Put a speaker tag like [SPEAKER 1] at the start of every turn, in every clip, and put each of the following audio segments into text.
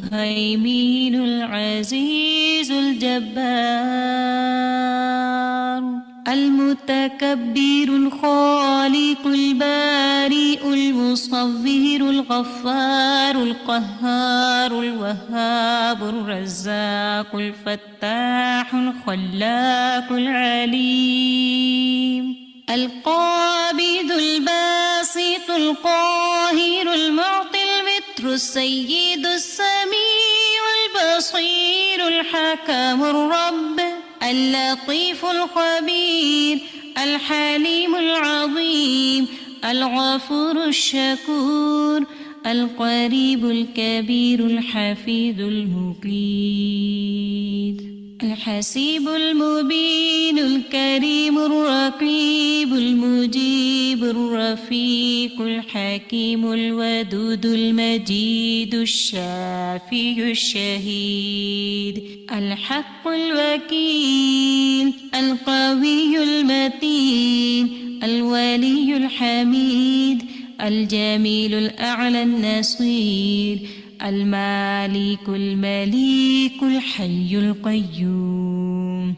[SPEAKER 1] المهيمن العزيز الجبار المتكبر الخالق البارئ المصور الغفار القهار الوهاب الرزاق الفتاح الخلاق العليم القابض الباسط القاهر المعطي الوتر السيد السميع البصير الحكم الرب اللطيف الخبير الحليم العظيم الغفور الشكور القريب الكبير الحفيظ المقيت الحسيب المبين الكريم الرقيب المجيب الرفيق الحكيم الودود المجيد الشافي الشهيد الحق الوكيل القوي المتين الولي الحميد الجميل الأعلى النصير المالك المليك الحي القيوم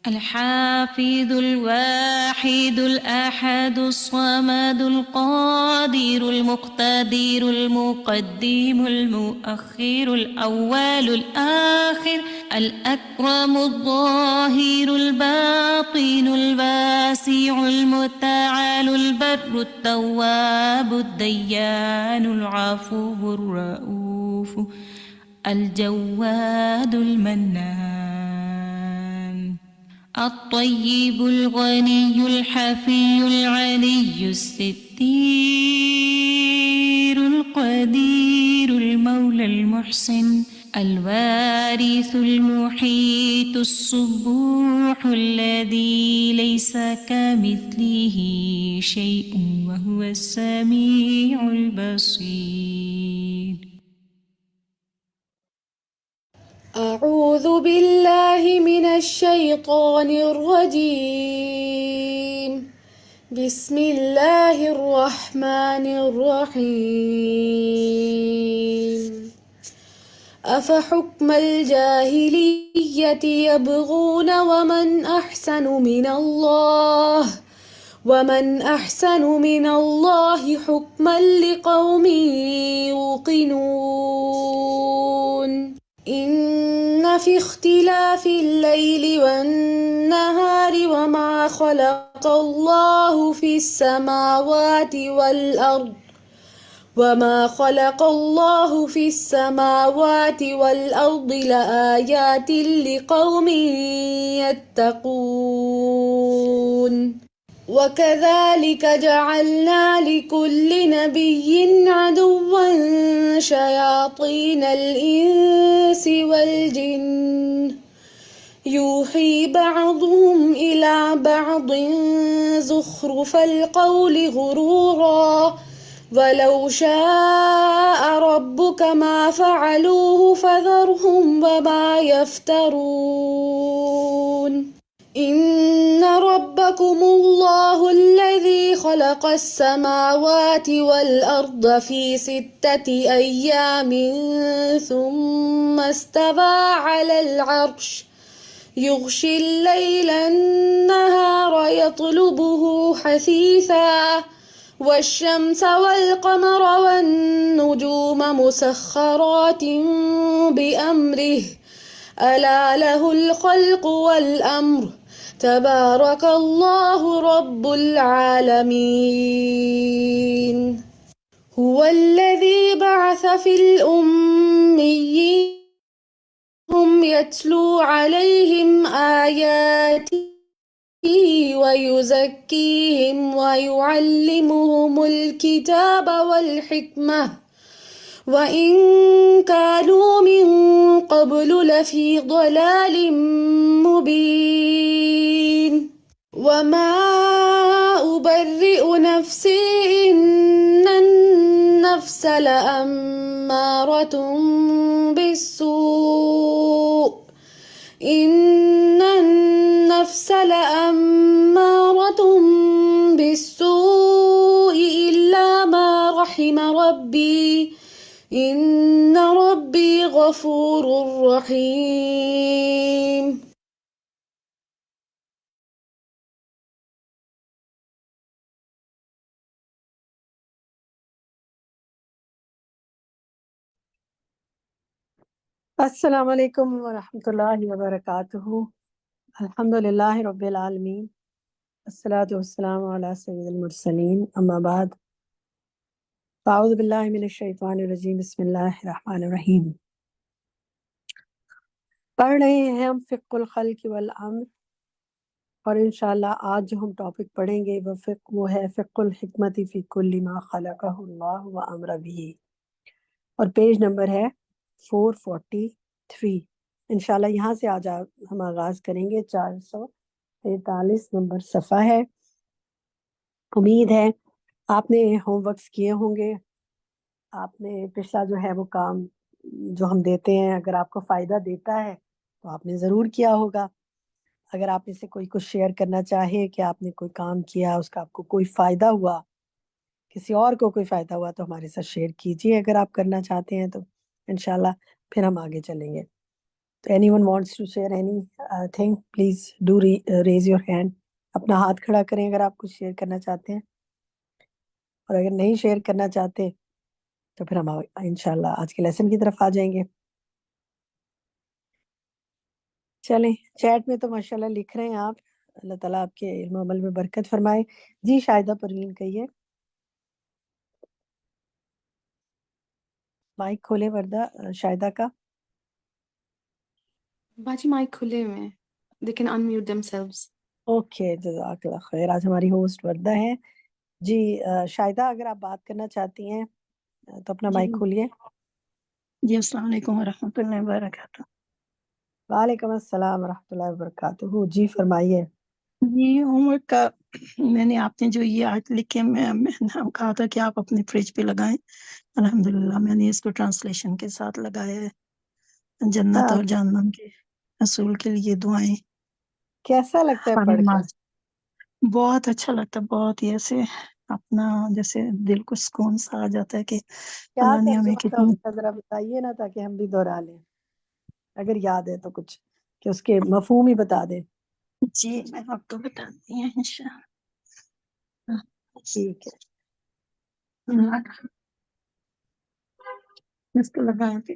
[SPEAKER 1] الحافظ الواحد الأحد الصمد القادر المقتدر المقدم المؤخر الأول الآخر الأكرم الظاهر الباطن الواسع المتعال البر التواب الديان العفو الرؤوف الجواد المنان الطيب الغني الحفي العلي الستير القدير المولى المحسن الوارث المحيط الصبوح الذي ليس كمثله شيء وهو السميع البصير.
[SPEAKER 2] أعوذ بالله من الشيطان الرجيم. بسم الله الرحمن الرحيم. أفحكم الجاهلية يبغون ومن أحسن من الله حكما لقوم يوقنون. إن في اختلاف الليل والنهار وما خلق الله في السماوات والأرض لآيات لقوم يتقون. وكذلك جعلنا لكل نبي عدوا شياطين الإنس والجن يوحي بعضهم إلى بعض زخرف القول غرورا ولو شاء ربك ما فعلوه فذرهم وما يفترون. إن ربكم الله الذي خلق السماوات والأرض في 6 أيام ثم استوى على العرش يغشي الليل النهار يطلبه حثيثا والشمس والقمر والنجوم مسخرات بأمره ألا له الخلق والأمر تبارك الله رب العالمين. هو الذي بعث في الأميين هم يتلو عليهم آياته ويزكيهم ويعلمهم الكتاب والحكمة وإن كانوا من قبل لفي ضلال مبين. وما أبرئ نفسي إن النفس لأمارة بالسوء إلا ما رحم ربي إن ربي غفور رحيم.
[SPEAKER 3] السلام علیکم ورحمۃ اللہ وبرکاتہ. الحمد للہ رب العالمین، الصلاۃ والسلام علی سید المرسلین، اما بعد، اعوذ باللہ من الشیطان الرجیم، بسم اللہ الرحمن الرحیم. پڑھ رہے ہیں ہم فقہ الخلق والامر، اور انشاءاللہ آج جو ہم ٹاپک پڑھیں گے وہ ہے فقہ الحکمت فی کل ما خلقہ اللہ وامر بہ، اور پیج نمبر ہے 443. انشاءاللہ یہاں سے آج ہم آغاز کریں گے. 443 نمبر صفحہ ہے. امید ہے آپ نے ہوم ورکس کیے ہوں گے. آپ نے پچھلا جو ہے وہ کام جو ہم دیتے ہیں، اگر آپ کو فائدہ دیتا ہے تو آپ نے ضرور کیا ہوگا. اگر آپ میں سے کوئی کچھ شیئر کرنا چاہے کہ آپ نے کوئی کام کیا، اس کا آپ کو کوئی فائدہ ہوا، کسی اور کو کوئی فائدہ ہوا، تو ہمارے ساتھ شیئر کیجیے اگر آپ کرنا چاہتے ہیں تو انشاءاللہ پھر ہم آگے چلیں گے. تو anyone wants to share anything, please do raise your hand. اپنا ہاتھ کھڑا کریں اگر آپ کچھ شیئر کرنا چاہتے ہیں، اور اگر نہیں شیئر کرنا چاہتے تو پھر ہم انشاءاللہ آج کے لیسن کی طرف آ جائیں گے. چلیں، چیٹ میں تو ماشاءاللہ لکھ رہے ہیں آپ. اللہ تعالیٰ آپ کے علم و عمل میں برکت فرمائے. جی شاہدہ پروین کہیے. مائک کھولے وردہ شاہدہ کا.
[SPEAKER 4] باجی مائک کھلے ہوئے ہیں. They can unmute themselves.
[SPEAKER 3] Okay, جزاک اللہ خیر. آج ہماری ہوسٹ وردہ ہے. جی شاہدہ، اگر آپ بات کرنا چاہتی ہیں تو اپنا
[SPEAKER 5] جی
[SPEAKER 3] مائک کھولیے.
[SPEAKER 5] جی السلام علیکم ورحمۃ اللہ وبرکاتہ.
[SPEAKER 3] وعلیکم السلام ورحمۃ اللہ وبرکاتہ. جی فرمائیے.
[SPEAKER 5] جی ہوم ورک کا میں نے آپ نے جو یہ آج لکھے، میں نے کہا تھا کہ آپ اپنے فریج پہ لگائیں. الحمدللہ میں نے اس کو ٹرانسلیشن کے ساتھ لگایا ہے. جنت اور جہنم کے اصول کے لیے دعائیں.
[SPEAKER 3] کیسا لگتا ہے پڑھ کر؟
[SPEAKER 5] بہت اچھا لگتا ہے، بہت ہی ایسے اپنا جیسے دل کو سکون سا آ جاتا ہے کہ
[SPEAKER 3] کیا
[SPEAKER 5] اللہ نے ہمیں
[SPEAKER 3] ترجمہ تھا
[SPEAKER 5] کتنی.
[SPEAKER 3] اس کا، ذرا بتائیے نا تاکہ ہم بھی دہرا لیں، اگر یاد ہے تو کچھ، کہ اس کے مفہوم ہی بتا دیں.
[SPEAKER 5] جی میں آپ کو بتاتی ہوں انشاءاللہ.
[SPEAKER 3] ٹھیک ہے.
[SPEAKER 5] اس کو لگائے تھے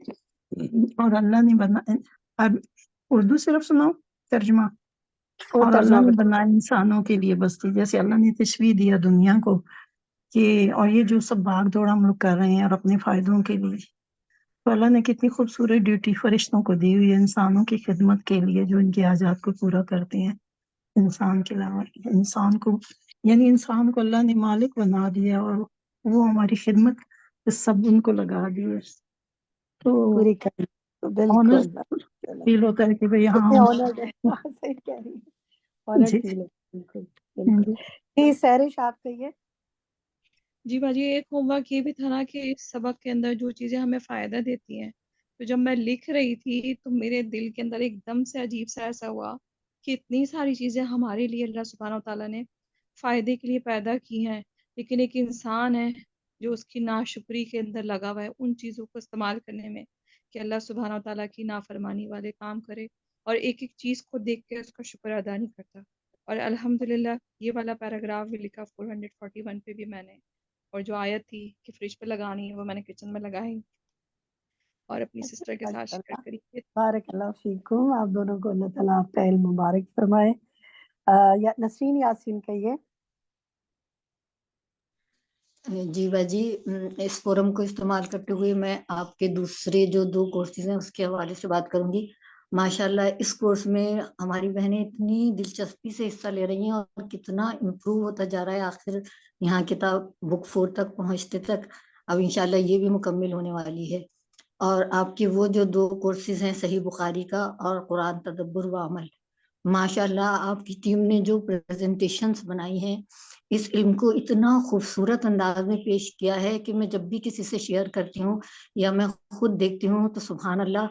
[SPEAKER 5] اور اللہ نے بنایا. اب اردو صرف سناؤ ترجمہ.
[SPEAKER 3] وہ
[SPEAKER 5] اور اللہ
[SPEAKER 3] ترجمہ
[SPEAKER 5] نے
[SPEAKER 3] بتا.
[SPEAKER 5] بنایا انسانوں کے لیے بستی، جیسے اللہ نے تشبیہ دیا دنیا کو کہ اور یہ جو سب بھاگ دوڑ ہم لوگ کر رہے ہیں اور اپنے فائدوں کے لیے، تو اللہ نے کتنی خوبصورت ڈیوٹی فرشتوں کو دی ہوئی ہے انسانوں کی خدمت کے لیے، جو ان کی حاجات کو پورا کرتے ہیں. انسان کے علاوہ انسان کو، یعنی انسان کو اللہ نے مالک بنا دیا اور وہ ہماری خدمت سب ان کو لگا دیے. تو
[SPEAKER 3] پوری کر.
[SPEAKER 5] آنر
[SPEAKER 3] بالکل.
[SPEAKER 5] فیل ہوتا ہے کہ بھئی ہاں
[SPEAKER 3] کتنے
[SPEAKER 5] ہم.
[SPEAKER 3] آنرڈ ہے. صحیح کہہ رہی ہیں. آنرڈ
[SPEAKER 5] جی
[SPEAKER 3] فیل ہوتا ہے. بالکل بالکل.
[SPEAKER 5] جی
[SPEAKER 3] جی سہرش آپ کہیے.
[SPEAKER 6] جی باجی، ایک ہوم ورک یہ بھی تھا نا کہ اس سبق کے اندر جو چیزیں ہمیں فائدہ دیتی ہیں، تو جب میں لکھ رہی تھی تو میرے دل کے اندر ایک دم سے عجیب سا ایسا ہوا کہ اتنی ساری چیزیں ہمارے لیے اللہ سبحانہ و تعالیٰ نے فائدے کے لیے پیدا کی ہیں، لیکن ایک انسان ہے جو اس کی ناشکری کے اندر لگا ہوا ہے ان چیزوں کو استعمال کرنے میں، کہ اللہ سبحانہ و تعالیٰ کی نافرمانی والے کام کرے اور ایک ایک چیز کو دیکھ کے اس کا شکر ادا نہیں کرتا. اور الحمدللہ یہ والا پیراگراف بھی لکھا 441 پہ بھی میں نے، اور جو آیت تھی کہ فریج پہ لگانی ہے وہ میں نے کچن میں لگائی اور اپنی سسٹر کے ساتھ شیئر کری.
[SPEAKER 3] بارک اللہ فیکم. آپ دونوں کو اللہ تعالیٰ آپ کا علم مبارک فرمائے. یا نسرین یاسین کہیے.
[SPEAKER 7] جی باجی، اس فورم کو استعمال کرتے ہوئے میں آپ کے دوسرے جو 2 کورسز ہیں اس کے حوالے سے بات کروں گی. ماشاءاللہ اس کورس میں ہماری بہنیں اتنی دلچسپی سے حصہ لے رہی ہیں اور کتنا امپروو ہوتا جا رہا ہے. آخر یہاں کتاب بک 4 تک پہنچتے تک اب انشاءاللہ یہ بھی مکمل ہونے والی ہے. اور آپ کے وہ جو 2 کورسز ہیں صحیح بخاری کا اور قرآن تدبر و عمل، ماشاءاللہ آپ کی ٹیم نے جو پریزنٹیشنز بنائی ہیں اس علم کو اتنا خوبصورت انداز میں پیش کیا ہے کہ میں جب بھی کسی سے شیئر کرتی ہوں یا میں خود دیکھتی ہوں تو سبحان اللہ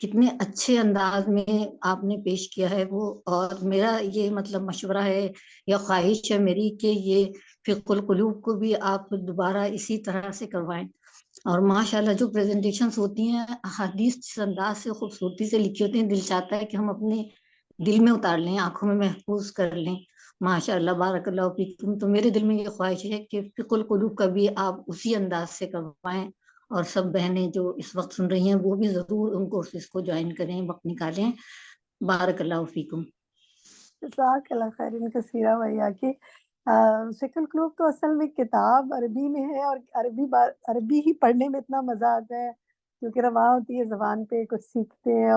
[SPEAKER 7] کتنے اچھے انداز میں آپ نے پیش کیا ہے وہ. اور میرا یہ مطلب مشورہ ہے یا خواہش ہے میری کہ یہ فقہ القلوب کو بھی آپ دوبارہ اسی طرح سے کروائیں. اور ماشاءاللہ جو پریزنٹیشنز ہوتی ہیں احادیث جس انداز سے خوبصورتی سے لکھی ہوتی ہیں، دل چاہتا ہے کہ ہم اپنے دل میں اتار لیں، آنکھوں میں محفوظ کر لیں. ماشاءاللہ بارک اللہ فیکم. تو میرے دل میں یہ خواہش ہے کہ فقہ القلوب کا بھی آپ اسی انداز سے کروائیں، اور سب بہنیں جو اس وقت سن رہی ہیں وہ بھی ضرور ان کورسز کو جوائن کریں، وقت نکالیں. بارک اللہ فیکم.
[SPEAKER 3] جزاک اللہ خیر کثیرہ بھیا کی. فقہ القلوب تو اصل میں کتاب عربی میں ہے، اور عربی ہی پڑھنے میں اتنا مزہ آتا ہے کیونکہ رواں ہوتی ہے زبان پہ، کچھ سیکھتے ہیں.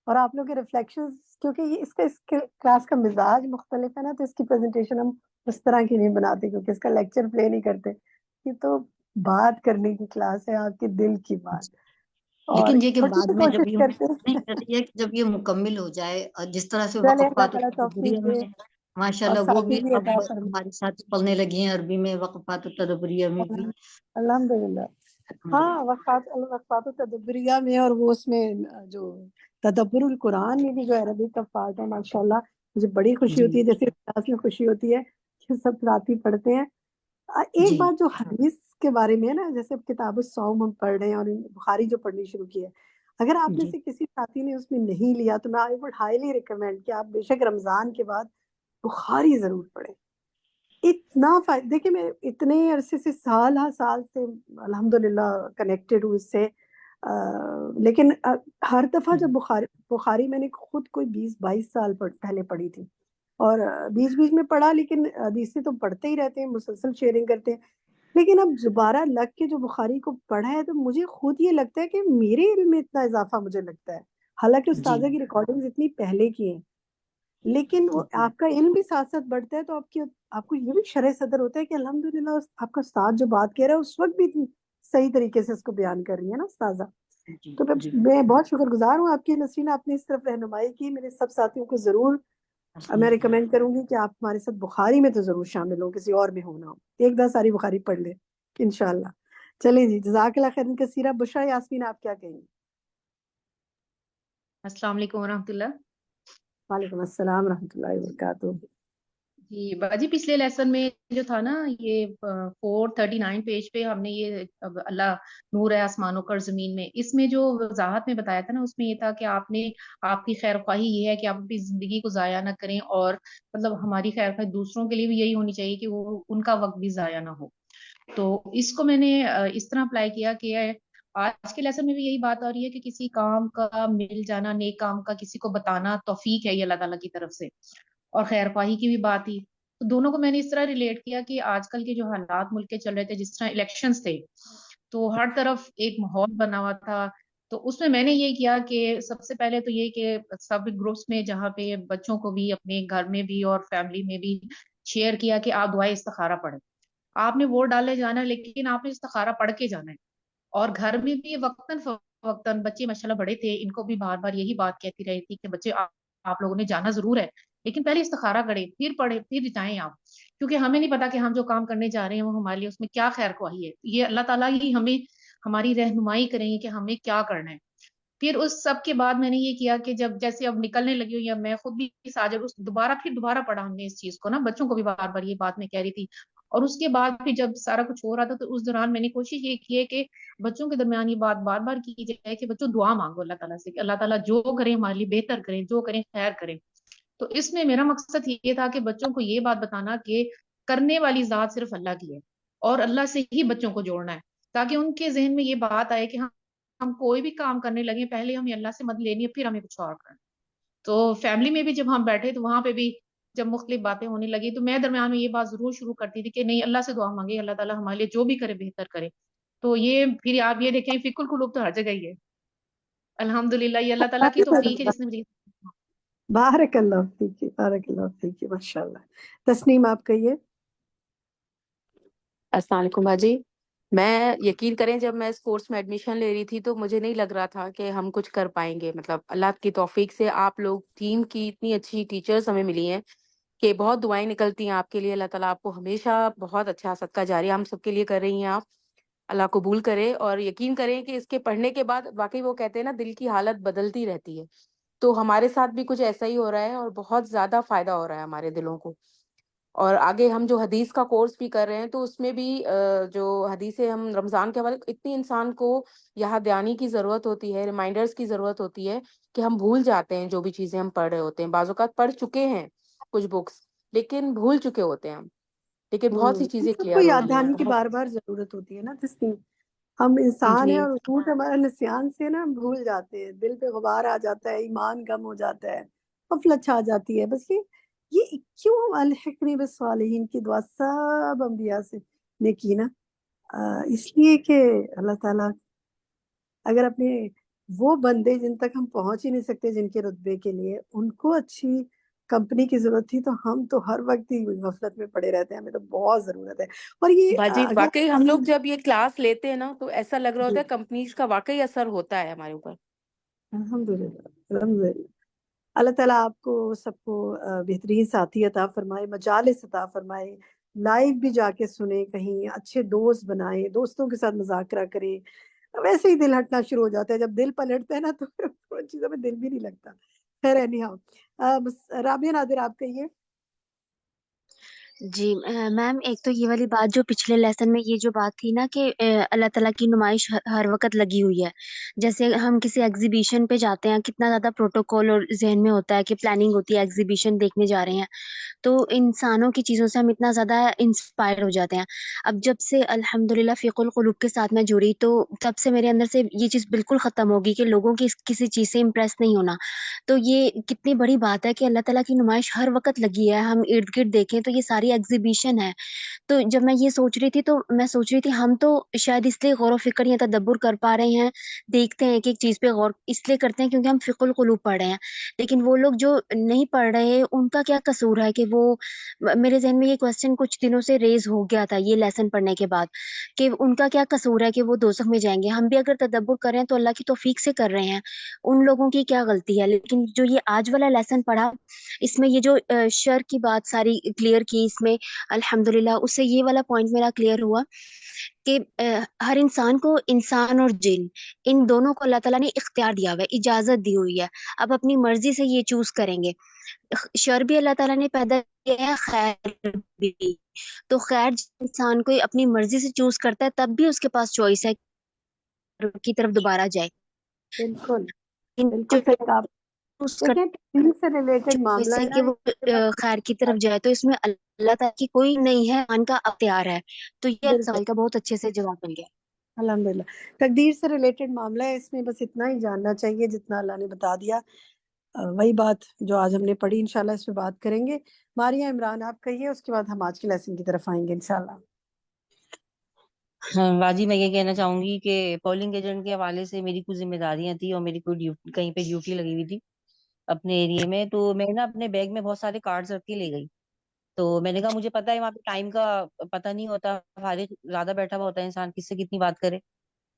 [SPEAKER 3] اور آپ لوگ کے ریفلیکشنز، کیونکہ اس کلاس کا مزاج مختلف ہے نا، تو اس کی پریزنٹیشن ہم اس طرح کی نہیں بناتے کیونکہ اس کا لیکچر پلے نہیں کرتے. یہ تو بات کرنے کی کلاس ہے، آپ کے دل کی بات. اور
[SPEAKER 7] لیکن یہ کہ
[SPEAKER 3] چھوٹی
[SPEAKER 7] بعد
[SPEAKER 3] سی
[SPEAKER 7] میں جب
[SPEAKER 3] کوشش
[SPEAKER 7] یہ
[SPEAKER 3] کرتے
[SPEAKER 7] نہیں
[SPEAKER 3] ہیں.
[SPEAKER 7] یہ کہ جب یہ مکمل ہو جائے، اور جس طرح سے
[SPEAKER 3] چلے اللہ
[SPEAKER 7] وقفات
[SPEAKER 3] تعالیٰ
[SPEAKER 7] التدبریہ
[SPEAKER 3] توفیق دے
[SPEAKER 7] میں
[SPEAKER 3] اور
[SPEAKER 7] ماشاءاللہ وہ بھی
[SPEAKER 3] ساتھی
[SPEAKER 7] اب
[SPEAKER 3] عطا فرمائے.
[SPEAKER 7] ہمارے ساتھ پڑھنے لگی ہیں عربی میں، وقفات التدبریہ میں بھی.
[SPEAKER 3] الحمدللہ. ہاں، وقفات تدبریہ میں، اور وہ اس میں جو تدبر القرآن میں بھی جو عربی کا پارٹ ہے، ماشاءاللہ مجھے بڑی خوشی
[SPEAKER 7] جی
[SPEAKER 3] ہوتی ہے، جیسے کلاس میں خوشی ہوتی ہے کہ سب ساتھی پڑھتے ہیں. ایک
[SPEAKER 7] جی
[SPEAKER 3] بات جو حدیث کے بارے میں ہے نا، جیسے کتاب الصوم ہم پڑھ رہے ہیں اور بخاری جو پڑھنی شروع کی ہے، اگر آپ میں
[SPEAKER 7] جی
[SPEAKER 3] سے کسی ساتھی نے اس میں نہیں لیا تو میں آئی وڈ ہائیلی ریکمینڈ کہ آپ بے شک رمضان کے بعد بخاری ضرور پڑھیں. اتنا فائدہ، دیکھیں میں اتنے عرصے سے سال سے الحمدللہ کنیکٹڈ ہوں اس سے. لیکن ہر دفعہ جب بخاری میں نے خود کوئی 20-22 سال پہلے پڑھی تھی، اور بیچ بیچ میں پڑھا، لیکن حدیثیں تو پڑھتے ہی رہتے ہیں، مسلسل شیئرنگ کرتے ہیں. لیکن اب دوبارہ لگ کے جو بخاری کو پڑھا ہے تو مجھے خود یہ لگتا ہے کہ میرے علم میں اتنا اضافہ مجھے لگتا ہے، حالانکہ
[SPEAKER 7] جی
[SPEAKER 3] استاذہ کی ریکارڈنگز اتنی پہلے کی ہیں، لیکن وہ آپ کا علم بھی ساتھ ساتھ بڑھتا ہے، تو آپ کو یہ بھی شرح صدر ہوتا ہے کہ الحمدللہ آپ کا استاد جو بات کہہ رہا ہے اس وقت بھی اتنی صحیح طریقے سے اس کو بیان کر رہی ہے نا استاذہ.
[SPEAKER 7] جی
[SPEAKER 3] تو
[SPEAKER 7] جی.
[SPEAKER 3] میں بہت شکر گزار ہوں آپ کی نسرین، آپ نے اس طرف رہنمائی کی. میرے سب ساتھیوں کو ضرور میں ریکمینڈ کروں گی کہ آپ ہمارے ساتھ بخاری میں تو ضرور شامل ہوں، کسی اور میں ہونا ہو، ایک دفعہ ساری بخاری پڑھ لیں انشاءاللہ. چلیں جی، جزاک اللہ خیر کثیرہ. بشرا یاسمین آپ کیا کہیں گے؟
[SPEAKER 8] السلام علیکم ورحمۃ اللہ.
[SPEAKER 3] وعلیکم السلام ورحمۃ اللہ وبرکاتہ.
[SPEAKER 8] جی باجی، پچھلے لیسن میں جو تھا نا، یہ 439 پیج پہ ہم نے یہ اللہ نور ہے آسمانوں کا اور زمین میں، اس میں جو وضاحت میں بتایا تھا نا، اس میں یہ تھا کہ آپ کی خیر خواہی یہ ہے کہ آپ اپنی زندگی کو ضائع نہ کریں، اور مطلب ہماری خیر خواہی دوسروں کے لیے بھی یہی ہونی چاہیے کہ وہ ان کا وقت بھی ضائع نہ ہو. تو اس کو میں نے اس طرح اپلائی کیا کہ آج کے لیسن میں بھی یہی بات آ رہی ہے کہ کسی کام کا مل جانا، نیک کام کا کسی کو بتانا توفیق ہے یہ اللہ تعالیٰ کی طرف سے، اور خیر خواہی کی بھی بات ہی. تو دونوں کو میں نے اس طرح ریلیٹ کیا کہ آج کل کے جو حالات ملک کے چل رہے تھے، جس طرح الیکشنز تھے تو ہر طرف ایک ماحول بنا ہوا تھا. تو اس میں نے یہ کیا کہ سب سے پہلے تو یہ کہ سب گروپس میں جہاں پہ بچوں کو بھی اپنے گھر میں بھی اور فیملی میں بھی شیئر کیا کہ آپ دعائیں استخارہ پڑھیں. آپ نے ووٹ ڈالنے جانا ہے، لیکن آپ نے استخارہ پڑھ کے جانا ہے. اور گھر میں بھی وقتاً فوقتاً، بچے ماشاءاللہ بڑے تھے، ان کو بھی بار بار یہی بات کہتی رہی تھی کہ بچے آپ لوگوں نے جانا ضرور ہے، لیکن پہلے استخارہ کریں، پھر پڑھیں، پھر جائیں آپ، کیونکہ ہمیں نہیں پتا کہ ہم جو کام کرنے جا رہے ہیں وہ ہمارے لیے اس میں کیا خیر خواہی ہے. یہ اللہ تعالیٰ ہی ہمیں ہماری رہنمائی کریں گے کہ ہمیں کیا کرنا ہے. پھر اس سب کے بعد میں نے یہ کیا کہ جب جیسے اب نکلنے لگی ہوں، یا میں خود بھی ساجد دوبارہ پڑھا ہم نے اس چیز کو نا، بچوں کو بھی بار بار یہ بات میں کہہ رہی تھی. اور اس کے بعد پھر جب سارا کچھ ہو رہا تھا تو اس دوران میں نے کوشش یہ کی ہے کہ بچوں کے درمیان یہ بات بار بار کی جائے کہ بچوں دعا مانگو اللہ تعالیٰ سے کہ اللہ تعالیٰ جو کریں ہمارے لیے بہتر کریں، جو کریں خیر کریں. تو اس میں میرا مقصد یہ تھا کہ بچوں کو یہ بات بتانا کہ کرنے والی ذات صرف اللہ کی ہے، اور اللہ سے ہی بچوں کو جوڑنا ہے، تاکہ ان کے ذہن میں یہ بات آئے کہ ہم کوئی بھی کام کرنے لگے پہلے ہمیں اللہ سے مدد لینی ہے، پھر ہمیں کچھ اور کرنا. تو فیملی میں بھی جب ہم بیٹھے تو وہاں پہ بھی جب مختلف باتیں ہونے لگی تو میں درمیان میں یہ بات ضرور شروع کرتی تھی کہ نہیں، اللہ سے دعا مانگے، اللہ تعالیٰ ہمارے لیے جو بھی کرے بہتر کرے. تو یہ پھر آپ یہ دیکھیں فقہ القلوب تو ہر جگہ ہی ہے الحمدللہ. یہ اللہ تعالیٰ کی توفیق ہے جس نے مجھے.
[SPEAKER 3] بارک اللہ فیک، بارک اللہ فیک، ماشاء اللہ. تسنیم آپ کہیے.
[SPEAKER 9] السلام علیکم باجی. میں یقین کریں جب میں اس کورس میں ایڈمیشن لے رہی تھی تو مجھے نہیں لگ رہا تھا کہ ہم کچھ کر پائیں گے. مطلب اللہ کی توفیق سے آپ لوگ ٹیم کی اتنی اچھی ٹیچرز ہمیں ملی ہیں کہ بہت دعائیں نکلتی ہیں آپ کے لیے. اللہ تعالیٰ آپ کو ہمیشہ بہت اچھا صدقہ جاری ہم سب کے لیے کر رہی ہیں آپ. اللہ قبول کرے. اور یقین کریں کہ اس کے پڑھنے کے بعد واقعی وہ کہتے ہیں نا دل کی حالت بدلتی رہتی ہے. تو ہمارے ساتھ بھی کچھ ایسا ہی ہو رہا ہے اور بہت زیادہ فائدہ ہو رہا ہے ہمارے دلوں کو. اور آگے ہم جو حدیث کا کورس بھی کر رہے ہیں تو اس میں بھی جو حدیثیں ہم رمضان کے حوالے اتنی انسان کو یہاں دھیانی کی ضرورت ہوتی ہے، ریمائنڈرز کی ضرورت ہوتی ہے کہ ہم بھول جاتے ہیں جو بھی چیزیں ہم پڑھ رہے ہوتے ہیں. بعض اوقات پڑھ چکے ہیں کچھ بکس لیکن بھول چکے ہوتے ہیں ہم، لیکن بہت سی
[SPEAKER 3] ان
[SPEAKER 9] چیزیں
[SPEAKER 3] سب کو
[SPEAKER 9] کلیئر
[SPEAKER 3] یاد
[SPEAKER 9] ہوتی ہیں.
[SPEAKER 3] دہانی کی بار بار ضرورت ہوتی ہے نا تسلیم. ہم انسان ہیں
[SPEAKER 9] جی
[SPEAKER 3] اور اصول ہمارا نسیان سے نا بھول جاتے ہیں، دل پہ غبار آ جاتا ہے، ایمان کم ہو جاتا ہے، غفلت چھا جاتی ہے. بس یہ کیوں الحقنی بالصالحین کی دعا سب انبیاء سے نے کی نا، اس لیے کہ اللہ تعالیٰ اگر اپنے وہ بندے جن تک ہم پہنچ ہی نہیں سکتے جن کے رتبے کے لیے ان کو اچھی کمپنی کی ضرورت تھی، تو ہم تو ہر وقت ہی غفلت میں پڑے رہتے ہیں. ہمیں تو بہت ضرورت ہے. اور یہ
[SPEAKER 9] باجی
[SPEAKER 3] اگر
[SPEAKER 9] واقعی ہم لوگ جب یہ کلاس لیتے ہیں نا تو ایسا لگ رہا
[SPEAKER 3] جی
[SPEAKER 9] ہوتا ہے کمپنیز کا واقعی اثر ہوتا ہے ہمارے اوپر.
[SPEAKER 3] الحمدللہ الحمدللہ. اللہ تعالیٰ آپ کو سب کو بہترین ساتھی عطا فرمائے، مجالس عطا فرمائے، لائیو بھی جا کے سنیں، کہیں اچھے دوست بنائیں، دوستوں کے ساتھ مذاکرہ کریں. ویسے ہی دل ہٹنا شروع ہو جاتا ہے، جب دل پلٹتا ہے نا تو پھر ان چیزوں میں دل بھی نہیں لگتا. خیر اینی ہاؤ، رابعہ نادر آپ کہیے.
[SPEAKER 10] جی میم، ایک تو یہ والی بات جو پچھلے لیسن میں یہ جو بات تھی نا کہ اللہ تعالیٰ کی نمائش ہر وقت لگی ہوئی ہے. جیسے ہم کسی ایگزیبیشن پہ جاتے ہیں، کتنا زیادہ پروٹوکول اور ذہن میں ہوتا ہے کہ پلاننگ ہوتی ہے، ایگزیبیشن دیکھنے جا رہے ہیں، تو انسانوں کی چیزوں سے ہم اتنا زیادہ انسپائر ہو جاتے ہیں. اب جب سے الحمدللہ فیق القلوب کے ساتھ میں جڑی تو تب سے میرے اندر سے یہ چیز بالکل ختم ہوگی کہ لوگوں کی کسی چیز سے امپریس نہیں ہونا. تو یہ کتنی بڑی بات ہے کہ اللہ تعالیٰ کی نمائش ہر وقت لگی ہے. ہم ارد گرد دیکھیں تو یہ ساری ایگزیبیشن ہے. تو جب میں یہ سوچ رہی تھی تو میں سوچ رہی تھی ہم تو شاید اس لیے غور و فکر یا تدبر کر پا رہے ہیں، دیکھتے ہیں ایک ایک چیز پہ غور اس لیے کرتے ہیں کیونکہ ہم فقہ القلوب پڑھ رہے ہیں. لیکن وہ لوگ جو نہیں پڑھ رہے ان کا کیا قصور ہے کہ وہ، میرے ذہن میں یہ کوسچن کچھ دنوں سے ریز ہو گیا تھا یہ لیسن پڑھنے کے بعد کہ ان کا کیا قصور ہے کہ وہ دوزخ میں جائیں گے. ہم بھی اگر تدبر کر رہے ہیں تو اللہ کی توفیق سے کر رہے ہیں، ان لوگوں کی کیا غلطی ہے. لیکن جو یہ آج والا لیسن پڑھا اس میں یہ جو شر کی بات ساری کلیئر کی اس میں الحمدللہ، اس سے یہ والا پوائنٹ میرا کلیئر ہوا کہ ہر انسان کو، انسان اور جن، ان دونوں کو اللہ تعالیٰ نے اختیار دیا ہوا ہے، اجازت دی ہوئی ہے. اب اپنی مرضی سے یہ چوز کریں گے. شر بھی اللہ تعالیٰ نے پیدا کیا ہے، خیر بھی. تو خیر انسان کو اپنی مرضی سے چوز کرتا ہے تب بھی اس کے پاس چوائس ہے کی طرف دوبارہ جائے.
[SPEAKER 3] بالکل
[SPEAKER 10] جو
[SPEAKER 3] بالکل صحیح کہا.
[SPEAKER 10] چوز
[SPEAKER 3] دیکھیں دین سے ریلیٹڈ معاملہ
[SPEAKER 10] چوائس ہے
[SPEAKER 3] ہے نا
[SPEAKER 10] کہ وہ خیر کی طرف جائے، تو اس میں اللہ تعالیٰ کی کوئی نہیں ہے، ان کا اختیار ہے. تو یہ
[SPEAKER 3] بالکل
[SPEAKER 10] سوال کا بہت اچھے سے جواب مل گیا.
[SPEAKER 3] الحمدللہ. تقدیر سے ریلیٹڈ معاملہ ہے، اس میں بس اتنا ہی جاننا چاہیے جتنا اللہ نے بتا دیا. وہی بات جو آج ہم نے پڑھی انشاءاللہ اس پہ بات کریں گے. ماریہ عمران آپ کہیے، اس کے بعد ہم آج کے لیسن کی طرف آئیں گے انشاءاللہ.
[SPEAKER 11] ہاں باجی، میں یہ کہنا چاہوں گی کہ پولنگ ایجنٹ کے حوالے سے میری کچھ ذمہ داریاں تھیں اور میری کوئی کہیں پہ ڈیوٹی لگی ہوئی تھی اپنے ایریے میں. تو میں نا اپنے بیگ میں بہت سارے کارڈز رکھ کے لے گئی. تو میں نے کہا مجھے پتا ہے وہاں پہ ٹائم کا پتہ نہیں ہوتا، فارغ زیادہ بیٹھا ہوا ہوتا ہے انسان، کس سے کتنی بات کرے.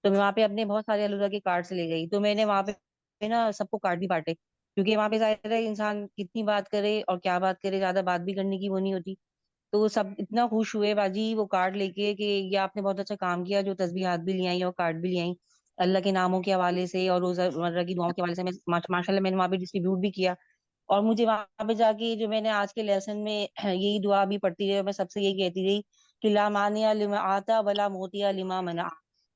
[SPEAKER 11] تو میں وہاں پہ اپنے بہت سارے الگ کے کارڈ سے لے گئی. تو میں نے وہاں پہ نا سب کو کارڈ بھی بانٹے، کیونکہ وہاں پہ ظاہر ہے انسان کتنی بات کرے اور کیا بات کرے، زیادہ بات بھی کرنے کی وہ نہیں ہوتی. تو وہ سب اتنا خوش ہوئے باجی وہ کارڈ لے کے کہ یہ آپ نے بہت اچھا کام کیا، جو تسبیحات بھی لے آئی اور کارڈ بھی لے آئی اللہ کے ناموں کے حوالے سے اور روزہ مرہ کی دعاؤں کے حوالے سے. میں ماشاء اللہ میں نے وہاں پہ ڈسٹریبیوٹ بھی کیا. اور مجھے وہاں پہ جا کے جو میں نے آج کے لیسن میں یہی دعا بھی پڑھتی رہی اور میں سب سے یہی کہتی رہی کہ لا مانع لما آتا ولا موتیا لما منع،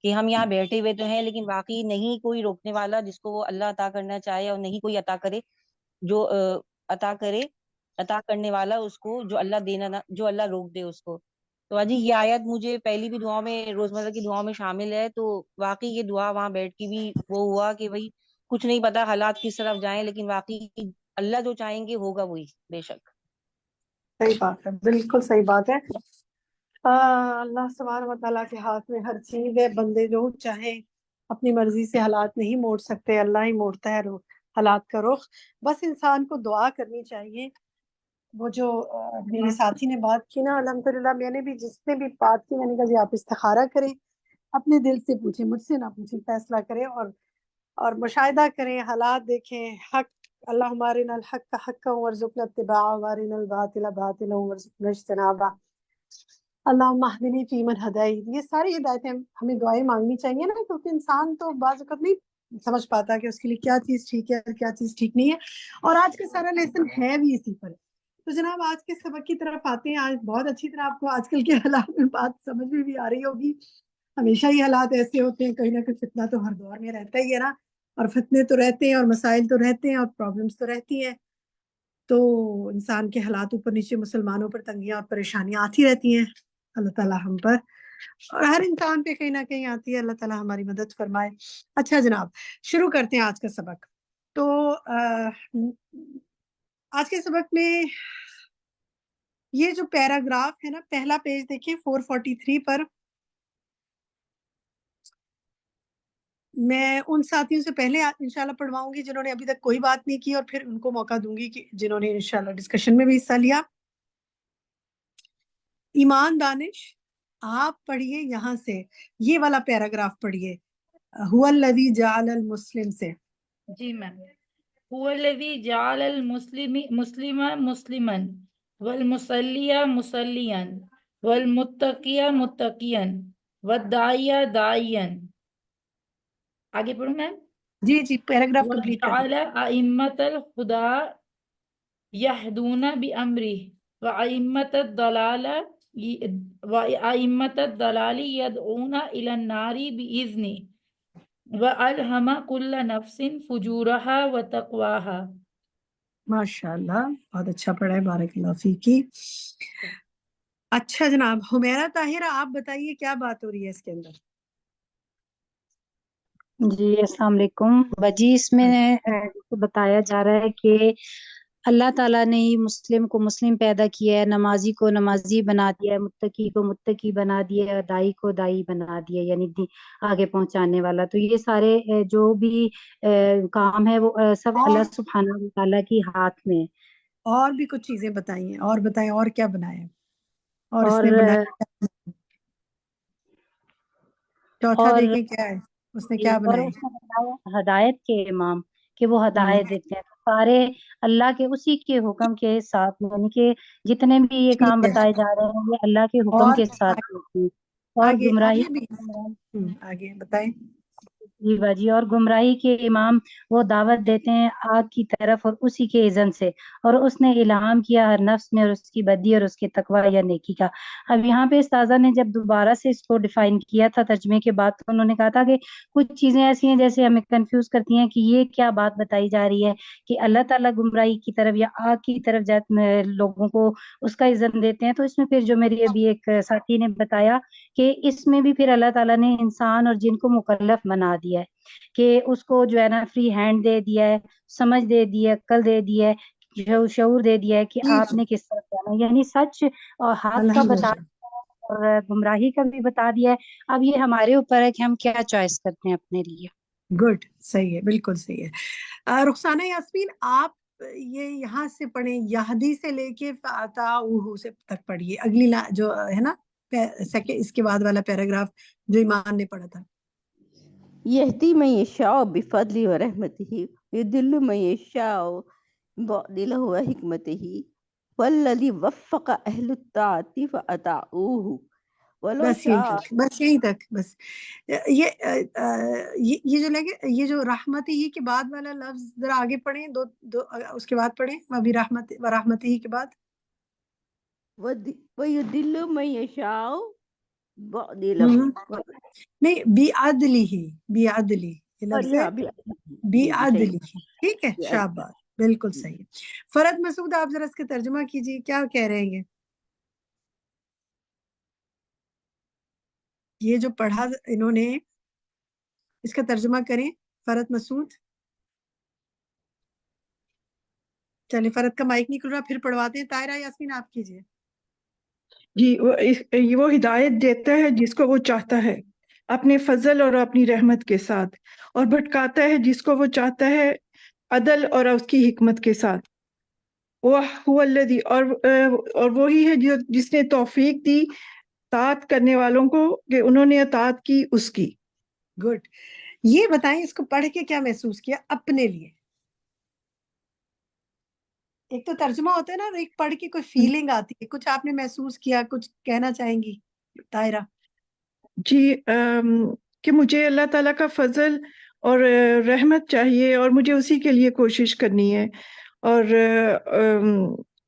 [SPEAKER 11] کہ ہم یہاں بیٹھے ہوئے تو ہیں لیکن واقعی نہیں کوئی روکنے والا جس کو وہ اللہ عطا کرنا چاہے، اور نہیں کوئی عطا کرے جو عطا کرے، عطا کرنے والا اس کو، جو اللہ دینا نہ، جو اللہ روک دے اس کو. تو اجی یہ آیت مجھے پہلی بھی دعاؤں میں، روزمرہ کی دعاؤں میں شامل ہے. تو واقعی یہ دعا وہاں بیٹھ کے بھی وہ ہوا کہ بھائی کچھ نہیں پتا حالات کس طرف جائیں، لیکن واقعی اللہ جو چاہیں گے ہوگا وہی بے شک.
[SPEAKER 3] صحیح بات ہے، بالکل صحیح بات ہے. اللہ سبحانہ و تعالیٰ کے ہاتھ میں ہر چیز ہے. بندے جو چاہیں اپنی مرضی سے حالات نہیں موڑ سکتے، اللہ ہی موڑتا ہے حالات کا رخ. بس انسان کو دعا کرنی چاہیے. وہ جو میری ساتھی نے بات کی نا، الحمدللہ میں نے بھی جس نے بھی بات کی میں نے کہا جی آپ استخارہ کریں، اپنے دل سے پوچھیں، مجھ سے نہ پوچھیں، فیصلہ کریں اور مشاہدہ کریں، حالات دیکھیں. حق اللہم ارنا الحق حقا وارزقنا اتباعہ وارنا الباطل باطلا وارزقنا اجتنابہ. اللہم اہدنی فیمن ہدیت. یہ ساری ہدایتیں ہمیں دعائیں مانگنی چاہیے نا، کیونکہ انسان تو بعض اوقات نہیں سمجھ پاتا کہ اس کے لیے کیا چیز ٹھیک ہے کیا چیز ٹھیک نہیں ہے. اور آج کا سارا لیسن ہے بھی اسی پر. تو جناب آج کے سبق کی طرف آتے ہیں. آج بہت اچھی طرح آپ کو آج کل کے حالات میں بات سمجھ میں بھی آ رہی ہوگی. ہمیشہ ہی حالات ایسے ہوتے ہیں, کہیں نہ کہیں فتنہ تو ہر دور میں رہتا ہی ہے نا, اور فتنے تو رہتے ہیں اور مسائل تو رہتے ہیں اور پرابلمس تو رہتی ہیں. تو انسان کے حالات اوپر نیچے, مسلمانوں پر تنگیاں اور پریشانیاں آتی رہتی ہیں. اللہ تعالیٰ ہم پر اور ہر انسان پہ کہیں نہ کہیں آتی ہے. اللہ تعالیٰ ہماری مدد فرمائے. اچھا جناب, شروع کرتے ہیں آج کا سبق. تو آج کے سبق میں یہ جو پیراگراف ہے نا, پہلا پیج دیکھیں 443 پر. میں ان ساتھیوں سے پہلے انشاءاللہ پڑھواؤں گی جنہوں نے ابھی تک کوئی بات نہیں کی, اور پھر ان کو موقع دوں گی کہ جنہوں نے انشاءاللہ ڈسکشن میں بھی حصہ لیا. ایمان دانش, آپ پڑھیے یہاں سے, یہ والا پیراگراف پڑھیے, هو الذی جعل المسلم سے.
[SPEAKER 12] جی میم. هو الذی جعل المسلم مسلما والمصلی مصلیا والمتقی متقیا والداعی داعیا. آگے پڑھوں میم.
[SPEAKER 3] جی جی, پیراگراف کمپلیٹ کر
[SPEAKER 12] وجعل ائمۃ الہدی یہدون بامرہ وائمۃ الضلال یدعون الی النار باذنہ وَأَلْهَمَ كُلَّ نَفْسٍ فُجُورَهَا وَتَقْوَاهَا.
[SPEAKER 3] ماشاءاللہ, بہت اچھا پڑھا ہے, بارک اللہ فیکی. اچھا جناب, حمیرہ طاہرہ آپ بتائیے کیا بات ہو رہی ہے اس کے اندر.
[SPEAKER 13] جی السلام علیکم. باجی اس میں بتایا جا رہا ہے کہ اللہ تعالیٰ نے ہی مسلم کو مسلم پیدا کیا ہے, نمازی کو نمازی بنا دیا ہے, متقی کو متقی بنا دیا ہے, دائی کو دائی بنا دیا ہے, یعنی آگے پہنچانے والا. تو یہ سارے جو بھی کام ہے وہ سب اللہ سبحانہ و تعالیٰ کی ہاتھ میں.
[SPEAKER 3] اور بھی کچھ چیزیں بتائی ہیں, اور بتائیں اور کیا بنایا, اور اس
[SPEAKER 13] اور
[SPEAKER 3] نے بنایا. چوتھا
[SPEAKER 13] اور
[SPEAKER 3] دیکھیں کیا ہے, اس نے کیا
[SPEAKER 13] اور
[SPEAKER 3] بنایا.
[SPEAKER 13] اس نے بتایا ہدایت کے امام, کہ وہ ہدایت دیتے ہیں. سارے اللہ کے اسی کے حکم کے ساتھ, یعنی کہ جتنے بھی یہ کام
[SPEAKER 3] ٹھیک ہے,
[SPEAKER 13] بتائے جا رہے ہیں یہ اللہ کے حکم
[SPEAKER 3] اور
[SPEAKER 13] کے ساتھ ہوتے ہیں. اور
[SPEAKER 3] آگے
[SPEAKER 13] گمراہی
[SPEAKER 3] آگے بھی آگے بتائیں.
[SPEAKER 13] جی باجی, اور گمراہی کے امام وہ دعوت دیتے ہیں آگ کی طرف اور اسی کے اذن سے, اور اس نے الہام کیا ہر نفس میں اور اس کی بدی اور اس کے تقوی یا نیکی کا. اب یہاں پہ استاذہ نے جب دوبارہ سے اس کو ڈیفائن کیا تھا ترجمے کے بعد, تو انہوں نے کہا تھا کہ کچھ چیزیں ایسی ہیں جیسے ہمیں کنفیوز کرتی ہیں کہ یہ کیا بات بتائی جا رہی ہے کہ اللہ تعالیٰ گمراہی کی طرف یا آگ کی طرف لوگوں کو اس کا اذن دیتے ہیں. تو اس میں پھر جو میری ابھی ایک ساتھی نے بتایا کہ اس میں بھی پھر اللہ تعالیٰ نے انسان اور جن کو مکلف بنا دیا ہے, کہ اس کو جو ہے نا فری ہینڈ دے دیا ہے, سمجھ دے دی ہے, عقل دے دی ہے, شعور دے دیا ہے کہ آپ نے کس طرح کرنا ہے, یعنی سچ اور حق کا بتا اور گمراہی کا بھی بتا دیا ہے. اب یہ ہمارے اوپر ہے کہ ہم کیا چوائس کرتے ہیں اپنے لیے.
[SPEAKER 3] گڈ, صحیح ہے, بالکل صحیح ہے. رخسانہ یاسمین, آپ یہ یہاں سے پڑھیں, یہدی سے لے کے فَأَطَاعُوهُ سے تک پڑھیے, اگلی جو ہے نا اس کے بعد والا پیراگراف جو ایمان نے پڑھا تھا.
[SPEAKER 14] يهدي من يشاء بفضله ورحمته يضل من يشاء بعدله وحكمته والذي وفق أهل الطاعة فأطاعوه ولو
[SPEAKER 3] بس یہیں
[SPEAKER 14] شاء.
[SPEAKER 3] تک, بس یہیں تک, بس یہ جو لگے, یہ جو رحمت ہی کے بعد والا لفظ ذرا آگے پڑھیں, دو اس کے بعد پڑھیں, وبی رحمت و رحمت ہی کے بعد.
[SPEAKER 14] ويضل من يشاء بعدله.
[SPEAKER 3] نہیں, بی عدلی یہ لفظ ہے, بی عدلی. ٹھیک ہے, شاباش, بالکل صحیح ہے. فرد مسعود, آپ ذرا اس کا ترجمہ کیجیے, کیا کہہ رہے ہیں یہ جو پڑھا انہوں نے, اس کا ترجمہ کریں فرد مسعود. چلے, فرد کا مائک نہیں کھل رہا, پھر پڑھواتے ہیں. طاہرہ یاسمین آپ کیجیے.
[SPEAKER 5] جی, وہ ہدایت دیتا ہے جس کو وہ چاہتا ہے اپنے فضل اور اپنی رحمت کے ساتھ, اور بھٹکاتا ہے جس کو وہ چاہتا ہے عدل اور اس کی حکمت کے ساتھ. وہ الذی, اور وہی ہے جس نے توفیق دی اطاعت کرنے والوں کو کہ انہوں نے اطاعت کی اس کی.
[SPEAKER 3] گڈ. یہ بتائیں اس کو پڑھ کے کیا محسوس کیا اپنے لیے. ایک تو ترجمہ ہوتا ہے نا, ایک پڑھ کے کوئی فیلنگ آتی ہے, کچھ آپ نے محسوس کیا, کچھ کہنا چاہیں گی طاہرہ.
[SPEAKER 5] جی, کہ مجھے اللہ تعالیٰ کا فضل اور رحمت چاہیے, اور مجھے اسی کے لیے کوشش کرنی ہے, اور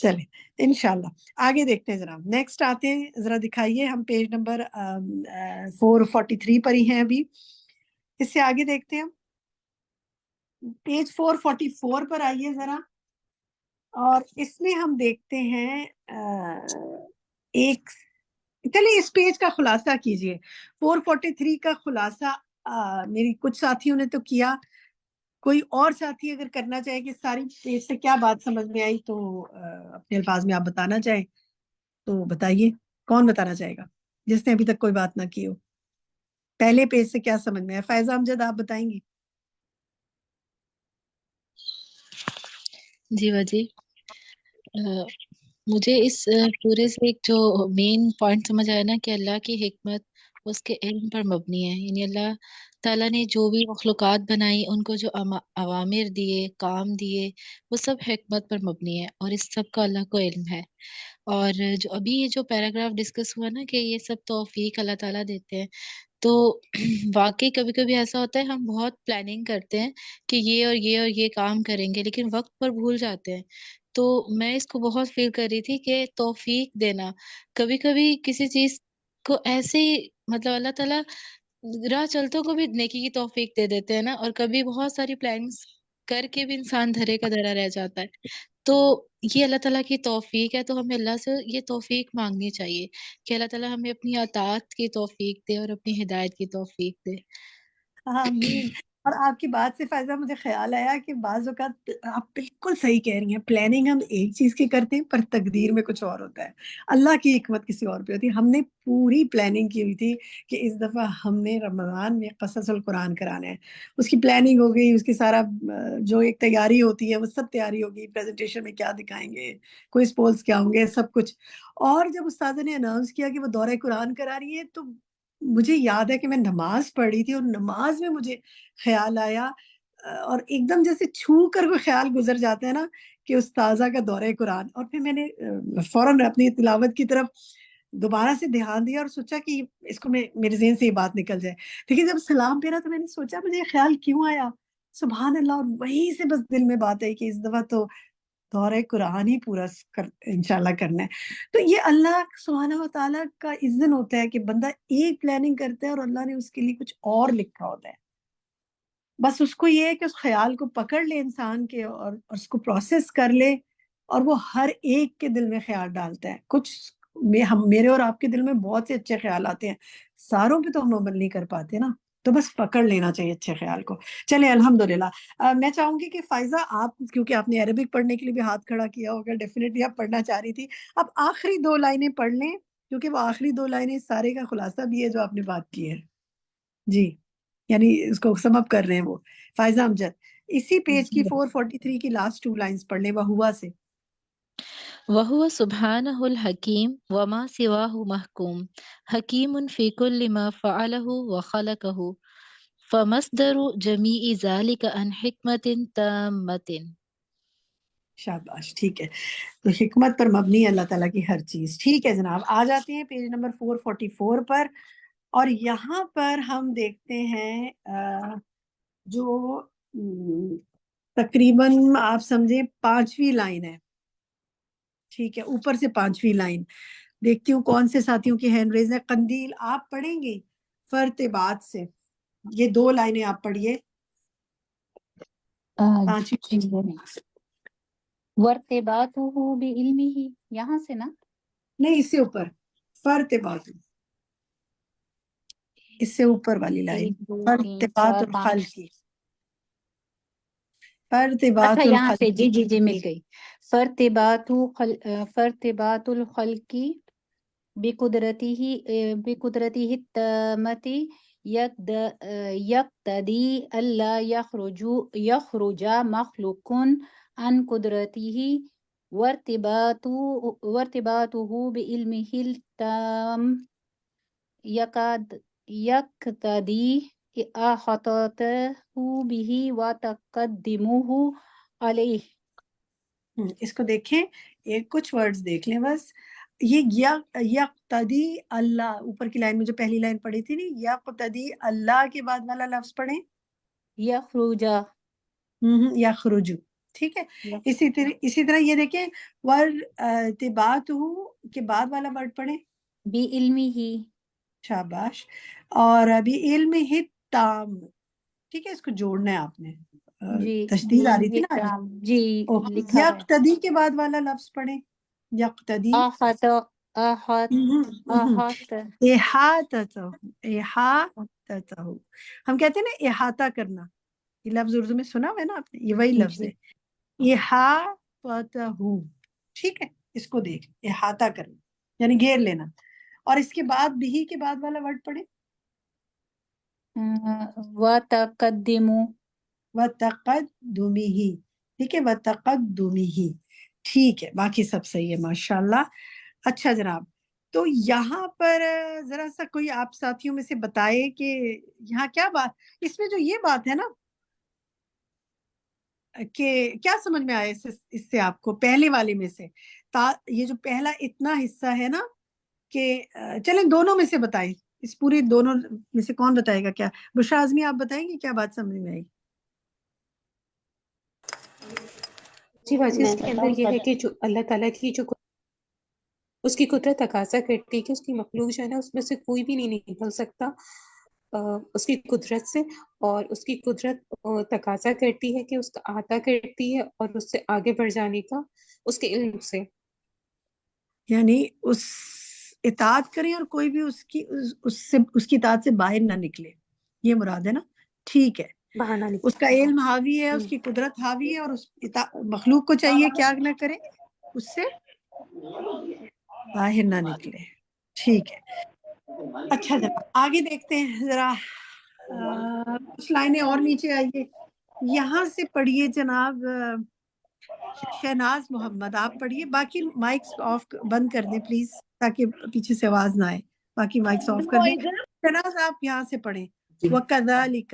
[SPEAKER 3] چلیں انشاءاللہ آگے دیکھتے ہیں جناب. نیکسٹ آتے ہیں, ذرا دکھائیے, ہم پیج نمبر 443 پر ہی ہیں ابھی. اس سے آگے دیکھتے ہیں, پیج 444 پر آئیے ذرا, اور اس میں ہم دیکھتے ہیں ایک, چلیے اس پیج کا خلاصہ کیجئے. 443 کا خلاصہ میری کچھ ساتھیوں نے تو کیا, کوئی اور ساتھی اگر کرنا چاہے کہ ساری پیج سے کیا بات سمجھ میں آئی تو اپنے الفاظ میں آپ بتانا چاہیں تو بتائیے. کون بتانا چاہے گا جس نے ابھی تک کوئی بات نہ کی ہو؟ پہلے پیج سے کیا سمجھ میں آیا؟ فائزہ امجد آپ بتائیں گی.
[SPEAKER 15] جی باجی, مجھے اس پورے سے ایک جو مین پوائنٹ سمجھ آیا نا کہ اللہ کی حکمت اس کے علم پر مبنی ہے. یعنی اللہ تعالیٰ نے جو بھی مخلوقات بنائی, ان کو جو اوامر دیے, کام دیے, وہ سب حکمت پر مبنی ہے, اور اس سب کا اللہ کو علم ہے. اور جو ابھی یہ جو پیراگراف ڈسکس ہوا نا کہ یہ سب توفیق اللہ تعالیٰ دیتے ہیں, تو واقعی کبھی کبھی ایسا ہوتا ہے ہم بہت پلاننگ کرتے ہیں کہ یہ اور یہ اور یہ کام کریں گے, لیکن وقت پر بھول جاتے ہیں. تو میں اس کو بہت فیل کر رہی تھی کہ توفیق دینا, کبھی کبھی کسی چیز کو ایسے ہی مطلب اللہ تعالیٰ راہ چلتوں کو بھی نیکی کی توفیق دے دیتے ہیں نا, اور کبھی بہت ساری پلاننگز کر کے بھی انسان دھرے کا دھرا رہ جاتا ہے. تو یہ اللہ تعالیٰ کی توفیق ہے, تو ہمیں اللہ سے یہ توفیق مانگنی چاہیے کہ اللہ تعالیٰ ہمیں اپنی اطاعت کی توفیق دے اور اپنی ہدایت کی توفیق دے.
[SPEAKER 3] آمین. اور آپ کی بات سے فائزہ مجھے خیال آیا کہ بعض اوقات آپ بالکل صحیح کہہ رہی ہیں, پلاننگ ہم ایک چیز کی کرتے ہیں پر تقدیر میں کچھ اور ہوتا ہے, اللہ کی حکمت کسی اور پہ ہوتی ہے. ہم نے پوری پلاننگ کی ہوئی تھی کہ اس دفعہ ہم نے رمضان میں قصص القرآن کرانا ہے, اس کی پلاننگ ہو گئی, اس کی سارا جو ایک تیاری ہوتی ہے وہ سب تیاری ہوگی, پریزنٹیشن میں کیا دکھائیں گے, کوئی پولس کیا ہوں گے, سب کچھ. اور جب استاد نے اناؤنس کیا کہ وہ دورہ قرآن کرا رہی ہے, تو مجھے یاد ہے کہ میں نماز پڑھ رہی تھی, اور نماز میں مجھے خیال آیا, اور ایک دم جیسے چھو کر کوئی خیال گزر جاتا ہے نا کہ استاذہ کا دورہ قرآن. اور پھر میں نے فوراً اپنی تلاوت کی طرف دوبارہ سے دھیان دیا اور سوچا کہ اس کو میرے ذہن سے یہ بات نکل جائے. لیکن جب سلام پھیرا تو میں نے سوچا مجھے یہ خیال کیوں آیا, سبحان اللہ, اور وہیں سے بس دل میں بات آئی کہ اس دفعہ تو دورہ قرآن ہی پورا انشاءاللہ کرنا ہے. تو یہ اللہ سبحانہ و تعالیٰ کا اذن ہوتا ہے کہ بندہ ایک پلاننگ کرتا ہے اور اللہ نے اس کے لیے کچھ اور لکھا ہوتا ہے. بس اس کو یہ ہے کہ اس خیال کو پکڑ لے انسان کے, اور اس کو پروسیس کر لے, اور وہ ہر ایک کے دل میں خیال ڈالتا ہے. کچھ میرے اور آپ کے دل میں بہت سے اچھے خیال آتے ہیں, ساروں پہ تو ہم عمل نہیں کر پاتے نا, تو بس پکڑ لینا چاہیے اچھے خیال کو. چلے الحمدللہ. میں چاہوں گی کہ فائزہ آپ, کیونکہ آپ نے عربک پڑھنے کے لیے بھی ہاتھ کھڑا کیا ہوگا, ڈیفینیٹلی آپ پڑھنا چاہ رہی تھی, اب آخری 2 لائنیں پڑھ لیں, کیونکہ وہ آخری 2 لائنیں سارے کا خلاصہ بھی ہے جو آپ نے بات کی ہے. جی, یعنی اس کو سم اپ کر رہے ہیں وہ. فائزہ امجد اسی پیج کی 443 کی لاسٹ 2 لائنز پڑھ لیں, وہوا سے.
[SPEAKER 15] وَهُوَ سُبْحَانَهُ الْحَكِيمُ وَمَا سِوَاهُ مَحْكُومٌ حَكِيمٌ فِي كُلِّ مَا فَعَلَهُ وَخَلَقَهُ فَمَصْدَرُ جَمِيعِ ذَلِكَ عَنْ حِكْمَةٍ تَامَّةٍ.
[SPEAKER 3] شاباش, ٹھیک ہے. تو حکمت پر مبنی اللہ تعالیٰ کی ہر چیز. ٹھیک ہے جناب, آ جاتے ہیں پیج نمبر 444 پر, اور یہاں پر ہم دیکھتے ہیں جو تقریباً آپ سمجھیں 5ویں لائن ہے. ٹھیک ہے, اوپر سے 5ویں لائن دیکھتی ہوں کون سے ساتھیوں کی ہینڈ ریز ہے. قندیل آپ پڑھیں گے فرتبات سے, یہ 2 لائنیں آپ پڑھیے. 5ویں
[SPEAKER 16] وَارْتِبَاطُهُ بِعِلْمِهِ, یہاں سے نا,
[SPEAKER 3] نہیں, اس سے اوپر فرتبات, اس سے اوپر والی لائن
[SPEAKER 16] 1 2 3
[SPEAKER 3] فرتبات
[SPEAKER 16] 4 5.
[SPEAKER 3] الخلق کی, فرتبات
[SPEAKER 16] اچھا یہاں سے,
[SPEAKER 3] الخلق.
[SPEAKER 16] جی مل گئی. فرتبات الخلق بقدرته التامة يقتضي ألا يخرج مخلوق عن قدرته وارتباطه بعلمه التام يقتضي إحاطته به وتقدمه عليه.
[SPEAKER 3] اس کو دیکھیں, ایک کچھ ورڈز دیکھ لیں بس. یہ یقتدی اللہ, اوپر کی لائن میں جو پہلی لائن پڑھی تھی نہیں, یقتدی اللہ کے بعد والا لفظ پڑھیں,
[SPEAKER 16] یخرجا.
[SPEAKER 3] یخرج, ٹھیک ہے. اسی طرح یہ دیکھیں ورتبات کے بعد والا ورڈ پڑھیں.
[SPEAKER 16] بعلمہ.
[SPEAKER 3] شاباش. اور ابھی علم ہی تام. ٹھیک ہے، اس کو جوڑنا ہے آپ نے.
[SPEAKER 16] جی
[SPEAKER 3] تشدید آ رہی تھی نا.
[SPEAKER 16] تام. جی لکھا ہے.
[SPEAKER 3] یقتدی کے بعد والا لفظ پڑھیں. یقتدی.
[SPEAKER 16] احاط احاط احاط.
[SPEAKER 3] احاطہ. ہم کہتے ہیں نا احاطہ کرنا، یہ لفظ اردو میں سنا ہوا ہے نا آپ نے، یہ وہی لفظ ہے.
[SPEAKER 16] جی
[SPEAKER 3] احاطہ. ٹھیک ہے، اس کو دیکھ، احاطہ کرنا یعنی گھیر لینا. اور اس کے بعد بھی کے بعد والا ورڈ پڑھیں.
[SPEAKER 16] وتقدموا.
[SPEAKER 3] وتقدمہ. ٹھیک ہے، وتقدمہ. ٹھیک ہے، باقی سب صحیح ہے ماشاءاللہ. اچھا جناب، تو یہاں پر ذرا سا کوئی آپ ساتھیوں میں سے بتائے کہ یہاں کیا بات، اس میں جو یہ بات ہے نا کہ کیا سمجھ میں آیا اس سے آپ کو پہلے والے میں سے. یہ جو پہلا اتنا حصہ ہے نا کہ چلیں دونوں میں سے بتائیں، اس پورے دونوں میں سے کون بتائے گا؟ کیا بشرا اعظمی آپ بتائیں گے کیا بات سمجھ میں آئی؟
[SPEAKER 17] جی باجی،
[SPEAKER 10] میں
[SPEAKER 17] اس کے اندر
[SPEAKER 10] بتاؤں
[SPEAKER 17] یہ ہے
[SPEAKER 10] پہلے؟
[SPEAKER 17] کہ جو اللہ تعالیٰ کی جو اس کی قدرت تقاضا کرتی ہے کہ اس کی مخلوق جو ہے نا اس میں سے کوئی بھی نہیں نکل سکتا اس کی قدرت سے، اور اس کی قدرت تقاضا کرتی ہے کہ اس کا احاطہ کرتی ہے اور اس سے آگے بڑھ جانے کا اس کے علم سے.
[SPEAKER 3] یعنی اس اطاعت کریں اور کوئی بھی اس کی اطاعت سے باہر نہ نکلے، یہ مراد ہے نا. ٹھیک ہے،
[SPEAKER 17] بہانا
[SPEAKER 3] اس کا علم حاوی ہے،
[SPEAKER 17] نہیں.
[SPEAKER 3] اس کی قدرت حاوی ہے، اور اس مخلوق کو چاہیے کیا نہ کرے، اس سے باہر نہ نکلے. ٹھیک ہے. اچھا جناب آگے دیکھتے ہیں ذرا. کچھ لائنیں اور نیچے آئیے، یہاں سے پڑھیے جناب. شہناز محمد آپ پڑھیے، باقی مائکس آف بند کر دیں پلیز تاکہ پیچھے سے آواز نہ آئے. باقی مائکس آف کر دیں. شہناز آپ یہاں سے پڑھیں. وَكَذَلِكَ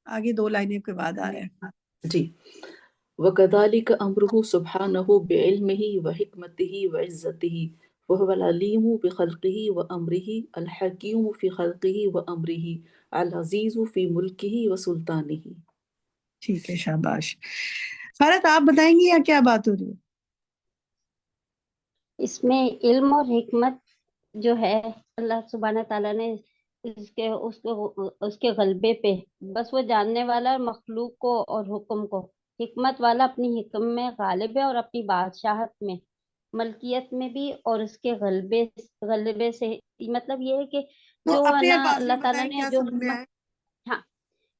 [SPEAKER 3] آگے 2 لائنیں کے بعد آ رہے ہیں.
[SPEAKER 18] جی. وَكَذَلِكَ أَمْرُهُ سُبْحَانَهُ بِعِلْمِهِ وَحِكْمَتِهِ وَعِزَّتِهِ وَهُوَ الْعَلِيمُ بِخَلْقِهِ وَأَمْرِهِ الْحَكِيمُ فِي خَلْقِهِ وَأَمْرِهِ الْعَزِيزُ فِي مُلْكِهِ وَسُلْطَانِهِ.
[SPEAKER 3] ٹھیک ہے، شاباش. فرحت آپ بتائیں گی یا کیا بات ہو رہی ہے؟
[SPEAKER 14] اس میں علم اور حکمت جو ہے اللہ سبحانہ تعالیٰ نے اس کے غلبے پہ، بس وہ جاننے والا مخلوق کو اور حکم کو. حکمت والا اپنی حکم میں غالب ہے اور اپنی بادشاہت میں، ملکیت میں بھی، اور اس کے غلبے سے مطلب یہ ہے کہ
[SPEAKER 3] تو
[SPEAKER 14] جو ہے
[SPEAKER 3] اپنے
[SPEAKER 14] نا
[SPEAKER 3] الفاظ میں
[SPEAKER 14] اللہ تعالیٰ
[SPEAKER 3] بتائیں
[SPEAKER 14] نے
[SPEAKER 3] کیا
[SPEAKER 14] جو
[SPEAKER 3] سمجھ میں
[SPEAKER 14] حکمت.
[SPEAKER 3] آئے.
[SPEAKER 14] ہاں،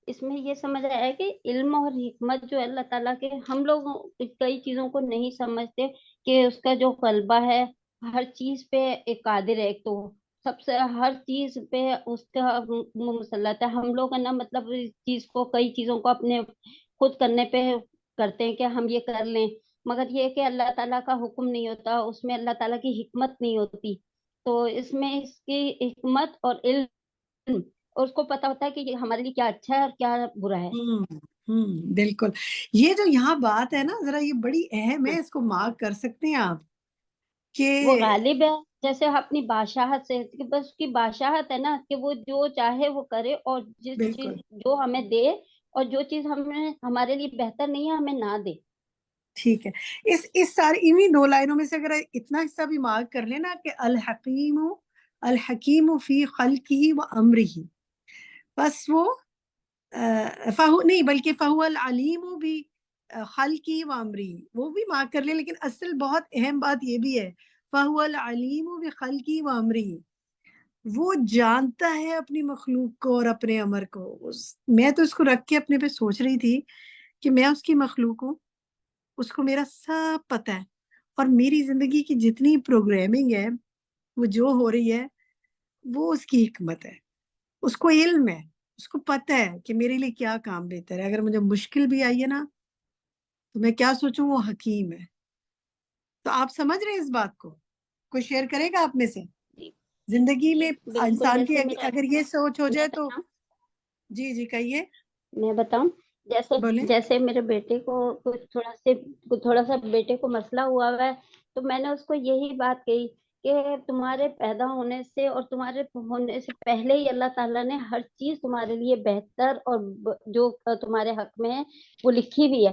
[SPEAKER 14] اس میں یہ سمجھ آیا ہے کہ علم اور حکمت جو ہے اللہ تعالیٰ کے، ہم لوگ کئی چیزوں کو نہیں سمجھتے کہ اس کا جو غلبہ ہے ہر چیز پہ ایک قادر ہے. ایک تو سب سے ہر چیز پہ اس کا مسلط ہے. ہم لوگ ہے نا مطلب اس چیز کو، کئی چیزوں کو اپنے خود کرنے پہ کرتے ہیں کہ ہم یہ کر لیں، مگر یہ کہ اللہ تعالیٰ کا حکم نہیں ہوتا، اس میں اللہ تعالیٰ کی حکمت نہیں ہوتی. تو اس میں اس کی حکمت اور علم، اور اس کو پتا ہوتا ہے کہ یہ ہمارے لیے کیا اچھا ہے اور کیا برا ہے.
[SPEAKER 3] بالکل. یہ جو یہاں بات ہے نا ذرا یہ بڑی اہم ہے، اس کو مارک کر سکتے ہیں آپ کہ
[SPEAKER 14] وہ غالب ہے جیسے اپنی بادشاہت سے، کہ بس اس کی بادشاہت ہے نا کہ وہ جو چاہے وہ کرے، اور جس چیز
[SPEAKER 3] بالکل
[SPEAKER 14] جو ہمیں دے، اور جو چیز ہمارے لیے بہتر نہیں ہے ہمیں نہ دے.
[SPEAKER 3] ٹھیک ہے. اس ساری انہی 2 لائنوں میں سے اگر اتنا حصہ بھی مارک کر لینا کہ الحکیم فی خلقہ و امرہ، بس وہ نہیں بلکہ فہو العلیم بھی خلقی و امری، وہ بھی مارک کر لیں. لیکن اصل بہت اہم بات یہ بھی ہے، فہو العلیم بخلقی و امری، وہ جانتا ہے اپنی مخلوق کو اور اپنے امر کو. میں تو اس کو رکھ کے اپنے پہ سوچ رہی تھی کہ میں اس کی مخلوق ہوں، اس کو میرا سب پتہ ہے، اور میری زندگی کی جتنی پروگرامنگ ہے وہ جو ہو رہی ہے وہ اس کی حکمت ہے. اس کو علم ہے، اس کو پتہ ہے کہ میرے لیے کیا کام بہتر ہے. اگر مجھے مشکل بھی آئی ہے نا تو میں کیا سوچوں، وہ حکیم ہے. تو آپ سمجھ رہے ہیں اس بات کو؟ کوئی شیئر کرے گا آپ میں سے؟ زندگی میں
[SPEAKER 14] بالکل.
[SPEAKER 3] انسان کی
[SPEAKER 14] جیسے
[SPEAKER 3] اگر یہ سوچ ہو
[SPEAKER 14] میں
[SPEAKER 3] جائے تو
[SPEAKER 14] بتاؤں
[SPEAKER 3] جی کہیے.
[SPEAKER 14] میں بتاؤں
[SPEAKER 3] بولیں.
[SPEAKER 14] جیسے میرے بیٹے کو تھوڑا سا بیٹے کو مسئلہ ہوا ہے، تو میں نے اس کو یہی بات کہی کہ تمہارے پیدا ہونے سے اور تمہارے ہونے سے پہلے ہی اللہ تعالیٰ نے ہر چیز تمہارے لیے بہتر اور جو تمہارے حق میں ہے وہ لکھی بھی ہے.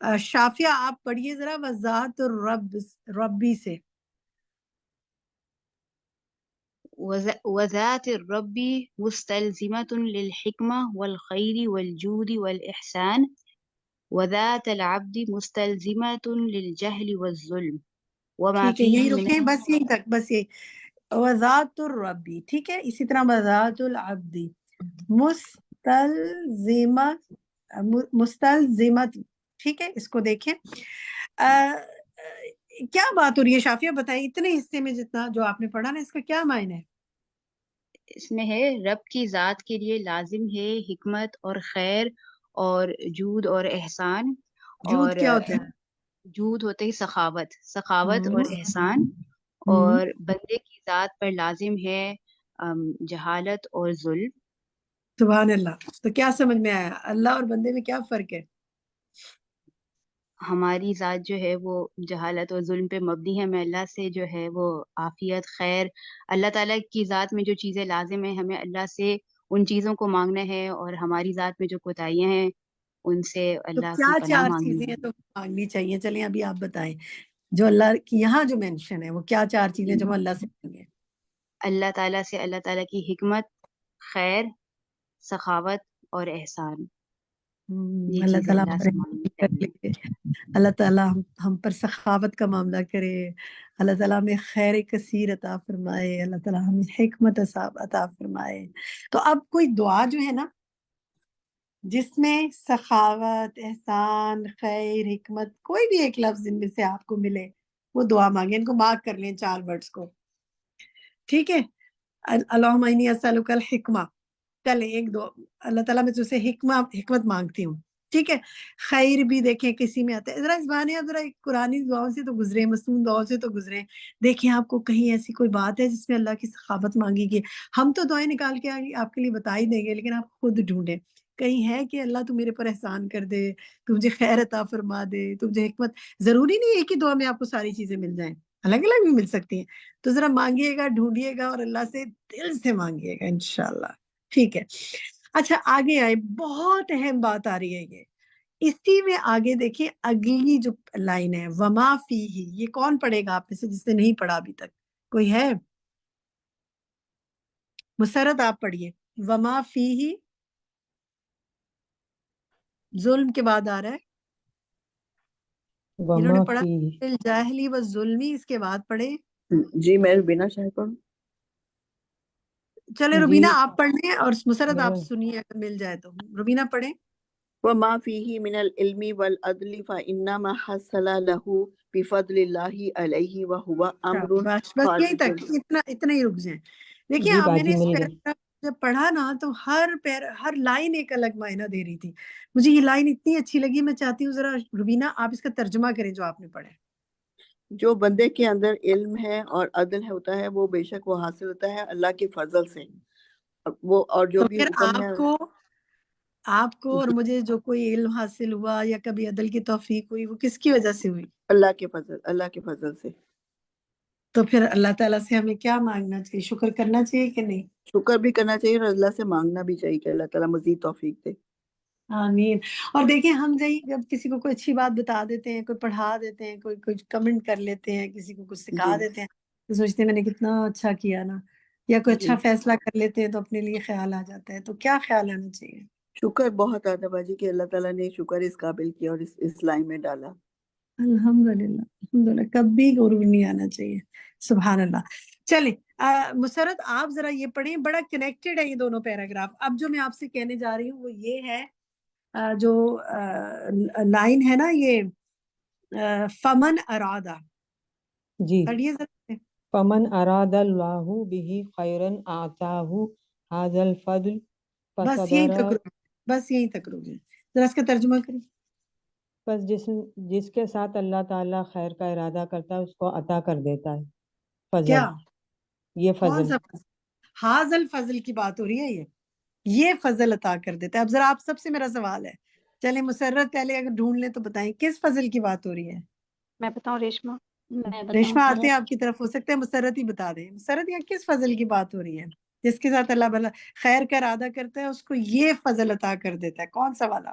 [SPEAKER 3] شافیہ آپ پڑھیے ذرا وذات الرب ربی سے.
[SPEAKER 2] وذات الرب مستلزمة للحكمة والخير والجود والإحسان وذات العبد مستلزمة للجهل والظلم وما
[SPEAKER 3] ٹھیک ہے
[SPEAKER 2] فيه
[SPEAKER 3] یہی
[SPEAKER 2] من
[SPEAKER 3] رکیں بس یہیں تک بس یہی. وذات الربی ٹھیک ہے. اسی طرح وذات العبدی مستلزمت ٹھیک ہے. اس کو دیکھیں کیا بات ہو رہی ہے شافیہ بتائیں اتنے حصے میں جتنا جو آپ نے پڑھا نا اس کا کیا معنی ہے؟
[SPEAKER 2] اس میں ہے رب کی ذات کے لیے لازم ہے حکمت اور خیر اور جود اور احسان.
[SPEAKER 3] جود
[SPEAKER 2] اور
[SPEAKER 3] کیا ہوتا ہے؟
[SPEAKER 2] جود ہوتے ہی سخاوت اور احسان.
[SPEAKER 3] ہم،
[SPEAKER 2] اور بندے کی ذات پر لازم ہے جہالت اور ظلم.
[SPEAKER 3] سبحان اللہ. تو کیا سمجھ میں آیا اللہ اور بندے میں کیا فرق ہے؟
[SPEAKER 2] ہماری ذات جو ہے وہ جہالت اور ظلم پہ مبنی ہے. ہمیں اللہ سے جو ہے وہ عافیت خیر اللہ تعالیٰ کی ذات میں جو چیزیں لازم ہیں ہمیں اللہ سے ان چیزوں کو مانگنا ہے اور ہماری ذات میں جو کوتاہیاں ہیں ان سے
[SPEAKER 3] تو
[SPEAKER 2] اللہ
[SPEAKER 3] کیا
[SPEAKER 2] کی پناہ
[SPEAKER 3] چار
[SPEAKER 2] مانگنی
[SPEAKER 3] چیزیں
[SPEAKER 2] ہے.
[SPEAKER 3] ہیں تو مانگنی چاہیے؟ چلیں ابھی آپ بتائیں جو اللہ کی یہاں جو مینشن ہے وہ کیا چار چیزیں جو ہم اللہ سے مانگیں؟
[SPEAKER 2] اللہ تعالیٰ سے اللہ تعالیٰ کی حکمت خیر سخاوت اور احسان. یہ
[SPEAKER 3] اللہ
[SPEAKER 2] چیزیں
[SPEAKER 3] تعالیٰ
[SPEAKER 2] اللہ سے مانگنی
[SPEAKER 3] کر
[SPEAKER 2] چاہیے.
[SPEAKER 3] لے. اللہ تعالیٰ ہم پر سخاوت کا معاملہ کرے. اللہ تعالیٰ ہمیں خیر کثیر عطا فرمائے. اللہ تعالیٰ ہمیں حکمت عطا فرمائے. تو اب کوئی دعا جو ہے نا جس میں سخاوت احسان خیر حکمت کوئی بھی ایک لفظ ان میں سے آپ کو ملے وہ دعا مانگیں. ان کو مارک کر لیں چار ورڈز کو. ٹھیک ہے. اللہم انی اسألک الحکمہ. چلیں ایک دو اللہ تعالیٰ میں تجھ سے حکمت مانگتی ہوں. ٹھیک ہے. خیر بھی دیکھیں کسی میں آتا ہے. ذرا اس بہانے آپ ذرا قرآنی دعاؤں سے تو گزرے مصنون دعاؤں سے تو گزرے. دیکھیں آپ کو کہیں ایسی کوئی بات ہے جس میں اللہ کی سخاوت مانگی گئی. ہم تو دعائیں نکال کے آپ کے لیے بتا ہی دیں گے لیکن آپ خود ڈھونڈیں کہیں ہے کہ اللہ تو میرے پر احسان کر دے تو مجھے خیر عطا فرما دے تو مجھے حکمت. ضروری نہیں ایک ہی دعا میں آپ کو ساری چیزیں مل جائیں الگ الگ بھی مل سکتی ہیں. تو ذرا مانگیے گا ڈھونڈیے گا اور اللہ سے دل سے مانگیے گا انشاءاللہ. ٹھیک ہے. اچھا آگے آئے بہت اہم بات آ رہی ہے. یہ اسی میں آگے دیکھیں اگلی جو لائن ہے وما فیہ. یہ کون پڑھے گا آپ میں سے جس نے نہیں پڑھا ابھی تک؟ کوئی ہے؟ مسرت آپ پڑھیے. وما فیہ ظلم کے بعد آ رہا ہے. جنہوں نے
[SPEAKER 19] وما
[SPEAKER 3] پڑھا
[SPEAKER 19] فی
[SPEAKER 3] الجاہلی و ظلمی اس کے بعد پڑھے.
[SPEAKER 18] جی میں بنا شاہ پڑھوں.
[SPEAKER 3] چلے
[SPEAKER 19] جی
[SPEAKER 3] روبینہ آپ پڑھ لیں اور مسرت آپ
[SPEAKER 19] میرا
[SPEAKER 3] سنیے اگر مل جائے تو. روبینہ پڑھیں.
[SPEAKER 18] وما فيه من العلم والعدل فإنما حصل له بفضل الله عليه وهو أمر
[SPEAKER 3] بس بس یہی
[SPEAKER 18] خارج.
[SPEAKER 3] تک اتنا ہی رک جائیں. دیکھیں
[SPEAKER 19] جی
[SPEAKER 3] آپ میں نے
[SPEAKER 19] باجی
[SPEAKER 3] اس
[SPEAKER 19] مل گئی.
[SPEAKER 3] پیراگراف جب پڑھا نا تو ہر لائن ایک الگ معنی دے رہی تھی. مجھے یہ لائن اتنی اچھی لگی. میں چاہتی ہوں ذرا روبینہ آپ اس کا ترجمہ کریں جو آپ نے پڑھا ہے.
[SPEAKER 18] جو بندے کے اندر علم ہے اور عدل ہوتا ہے وہ بے شک وہ حاصل ہوتا ہے اللہ کے فضل سے. وہ اور جو
[SPEAKER 3] تو
[SPEAKER 18] بھی
[SPEAKER 3] پھر
[SPEAKER 18] حکم ہے
[SPEAKER 3] آپ کو اور مجھے جو کوئی علم حاصل ہوا یا کبھی عدل کی توفیق ہوئی وہ کس کی وجہ سے ہوئی؟
[SPEAKER 18] اللہ کے فضل سے.
[SPEAKER 3] تو پھر اللہ تعالیٰ سے ہمیں کیا مانگنا چاہیے؟ شکر کرنا چاہیے کہ نہیں؟
[SPEAKER 18] شکر بھی کرنا چاہیے اور اللہ سے مانگنا بھی چاہیے کہ اللہ تعالیٰ مزید توفیق دے.
[SPEAKER 3] آمین. اور دیکھیں ہم جب کسی کو کوئی اچھی بات بتا دیتے ہیں کوئی پڑھا دیتے ہیں کوئی کچھ کمنٹ کر لیتے ہیں کسی کو کچھ سکھا
[SPEAKER 18] جی
[SPEAKER 3] دیتے ہیں تو سوچتے ہیں میں نے کتنا اچھا کیا نا. یا کوئی
[SPEAKER 18] جی
[SPEAKER 3] اچھا فیصلہ کر لیتے ہیں تو اپنے لیے خیال آ جاتا ہے. تو کیا خیال آنا چاہیے؟
[SPEAKER 18] شکر بہت آتا باجی کہ اللہ تعالیٰ نے شکر اس قابل کیا اور اس لائن میں ڈالا.
[SPEAKER 3] الحمدللہ کبھی غرور نہیں آنا چاہیے. سبحان اللہ. چلیں مسرت آپ ذرا یہ پڑھیں. بڑا کنیکٹڈ ہے یہ دونوں پیراگراف. اب جو میں آپ سے کہنے جا رہی ہوں وہ یہ ہے جو لائن ہے نا یہ فمن ارادہ.
[SPEAKER 19] جی
[SPEAKER 3] پڑھیے ذرا.
[SPEAKER 19] فمن اراد اللہ به خیرا اعطاه هذا الفضل
[SPEAKER 3] بس یہیں
[SPEAKER 19] فصبر.
[SPEAKER 3] تک رک بس یہیں تک رک جائیں. ذرا اس کا ترجمہ کریں.
[SPEAKER 19] بس جس کے ساتھ اللہ تعالیٰ خیر کا ارادہ کرتا ہے اس کو عطا کر دیتا ہے فضل.
[SPEAKER 3] کیا
[SPEAKER 19] یہ
[SPEAKER 3] کون
[SPEAKER 19] فضل
[SPEAKER 3] سا فضل؟ حاضل فضل کی بات ہو رہی ہے. یہ فضل عطا کر دیتا ہے. اب ذرا آپ سب سے میرا سوال ہے. چلیں مسرت پہلے اگر ڈھونڈ لیں تو بتائیں کس فضل کی بات ہو رہی ہے؟
[SPEAKER 20] میں بتاؤں ریشما؟
[SPEAKER 14] میں بتاؤں
[SPEAKER 3] ریشما آتے
[SPEAKER 14] سر؟
[SPEAKER 3] ہیں آپ کی طرف. ہو سکتا ہے مسرت ہی بتا دیں. مسرت یہاں کس فضل کی بات ہو رہی ہے جس کے ساتھ اللہ بلا خیر کا ارادہ کرتا ہے اس کو یہ فضل عطا کر دیتا ہے؟ کون سا والا؟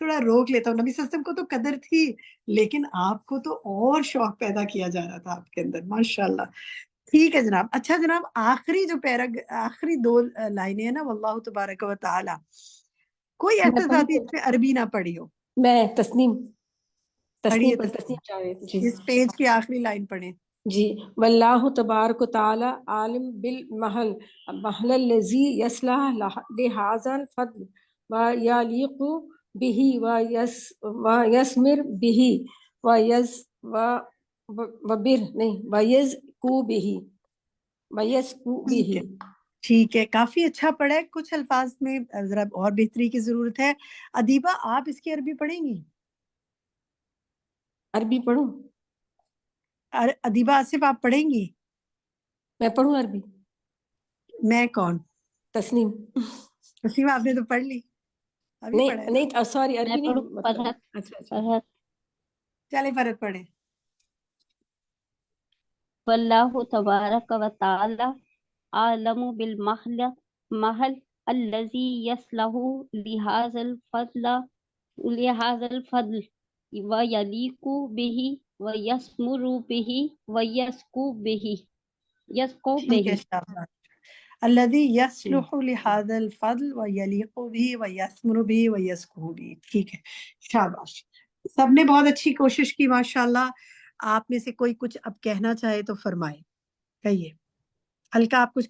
[SPEAKER 3] تھوڑا روک لیتا ہوں. نبی صلی اللہ علیہ وسلم کو تو قدر تھی لیکن آپ کو تو اور شوق پیدا کیا جا رہا تھا آپ کے اندر. ماشاءاللہ. ٹھیک ہے جناب. اچھا جناب آخری جو آخری 2 لائنیں ہیں نا واللہ تبارک و تعالی, کوئی ایسا ساتھی اس میں عربی نہ پڑھی ہو؟
[SPEAKER 7] میں تسنیم
[SPEAKER 3] پڑھیے
[SPEAKER 7] تسنیم جاوید. جی
[SPEAKER 3] اس پیج کی آخری لائن پڑھیں.
[SPEAKER 7] جی. واللہ تبارک و تعالی عالم بالمحل محل الذی یصلح لہذا الفضل ویلیق به ویثمر به ویزکو به.
[SPEAKER 3] ٹھیک ہے, کافی اچھا پڑھا ہے. کچھ الفاظ میں ذرا اور بہتری کی ضرورت ہے. ادیبہ آپ اس کی عربی پڑھیں گی؟
[SPEAKER 7] عربی پڑھوں؟
[SPEAKER 3] ادیبہ آصف آپ پڑھیں گی؟
[SPEAKER 7] میں پڑھوں عربی؟
[SPEAKER 3] میں کون؟
[SPEAKER 7] تسنیم.
[SPEAKER 3] تسنیم آپ نے تو پڑھ لی. ابھی پڑھا ہے.
[SPEAKER 7] نہیں سوری عربی نہیں. اچھا
[SPEAKER 3] چلے فرحت پڑھیں.
[SPEAKER 14] واللہ تبارک و تعالی عالم بالمحل الذی یصلح لہذا الفضل ویلیق به ویثمر به ویزکو به.
[SPEAKER 3] ٹھیک ہے شاباش. الذی یصلح لہذا الفضل ویلیق به ویثمر به ویزکو به. ٹھیک ہے شاباش. سب نے بہت اچھی کوشش کی ماشاءاللہ. آپ میں سے کوئی کچھ اب کہنا چاہے تو فرمائے, کہیے. الکا آپ کچھ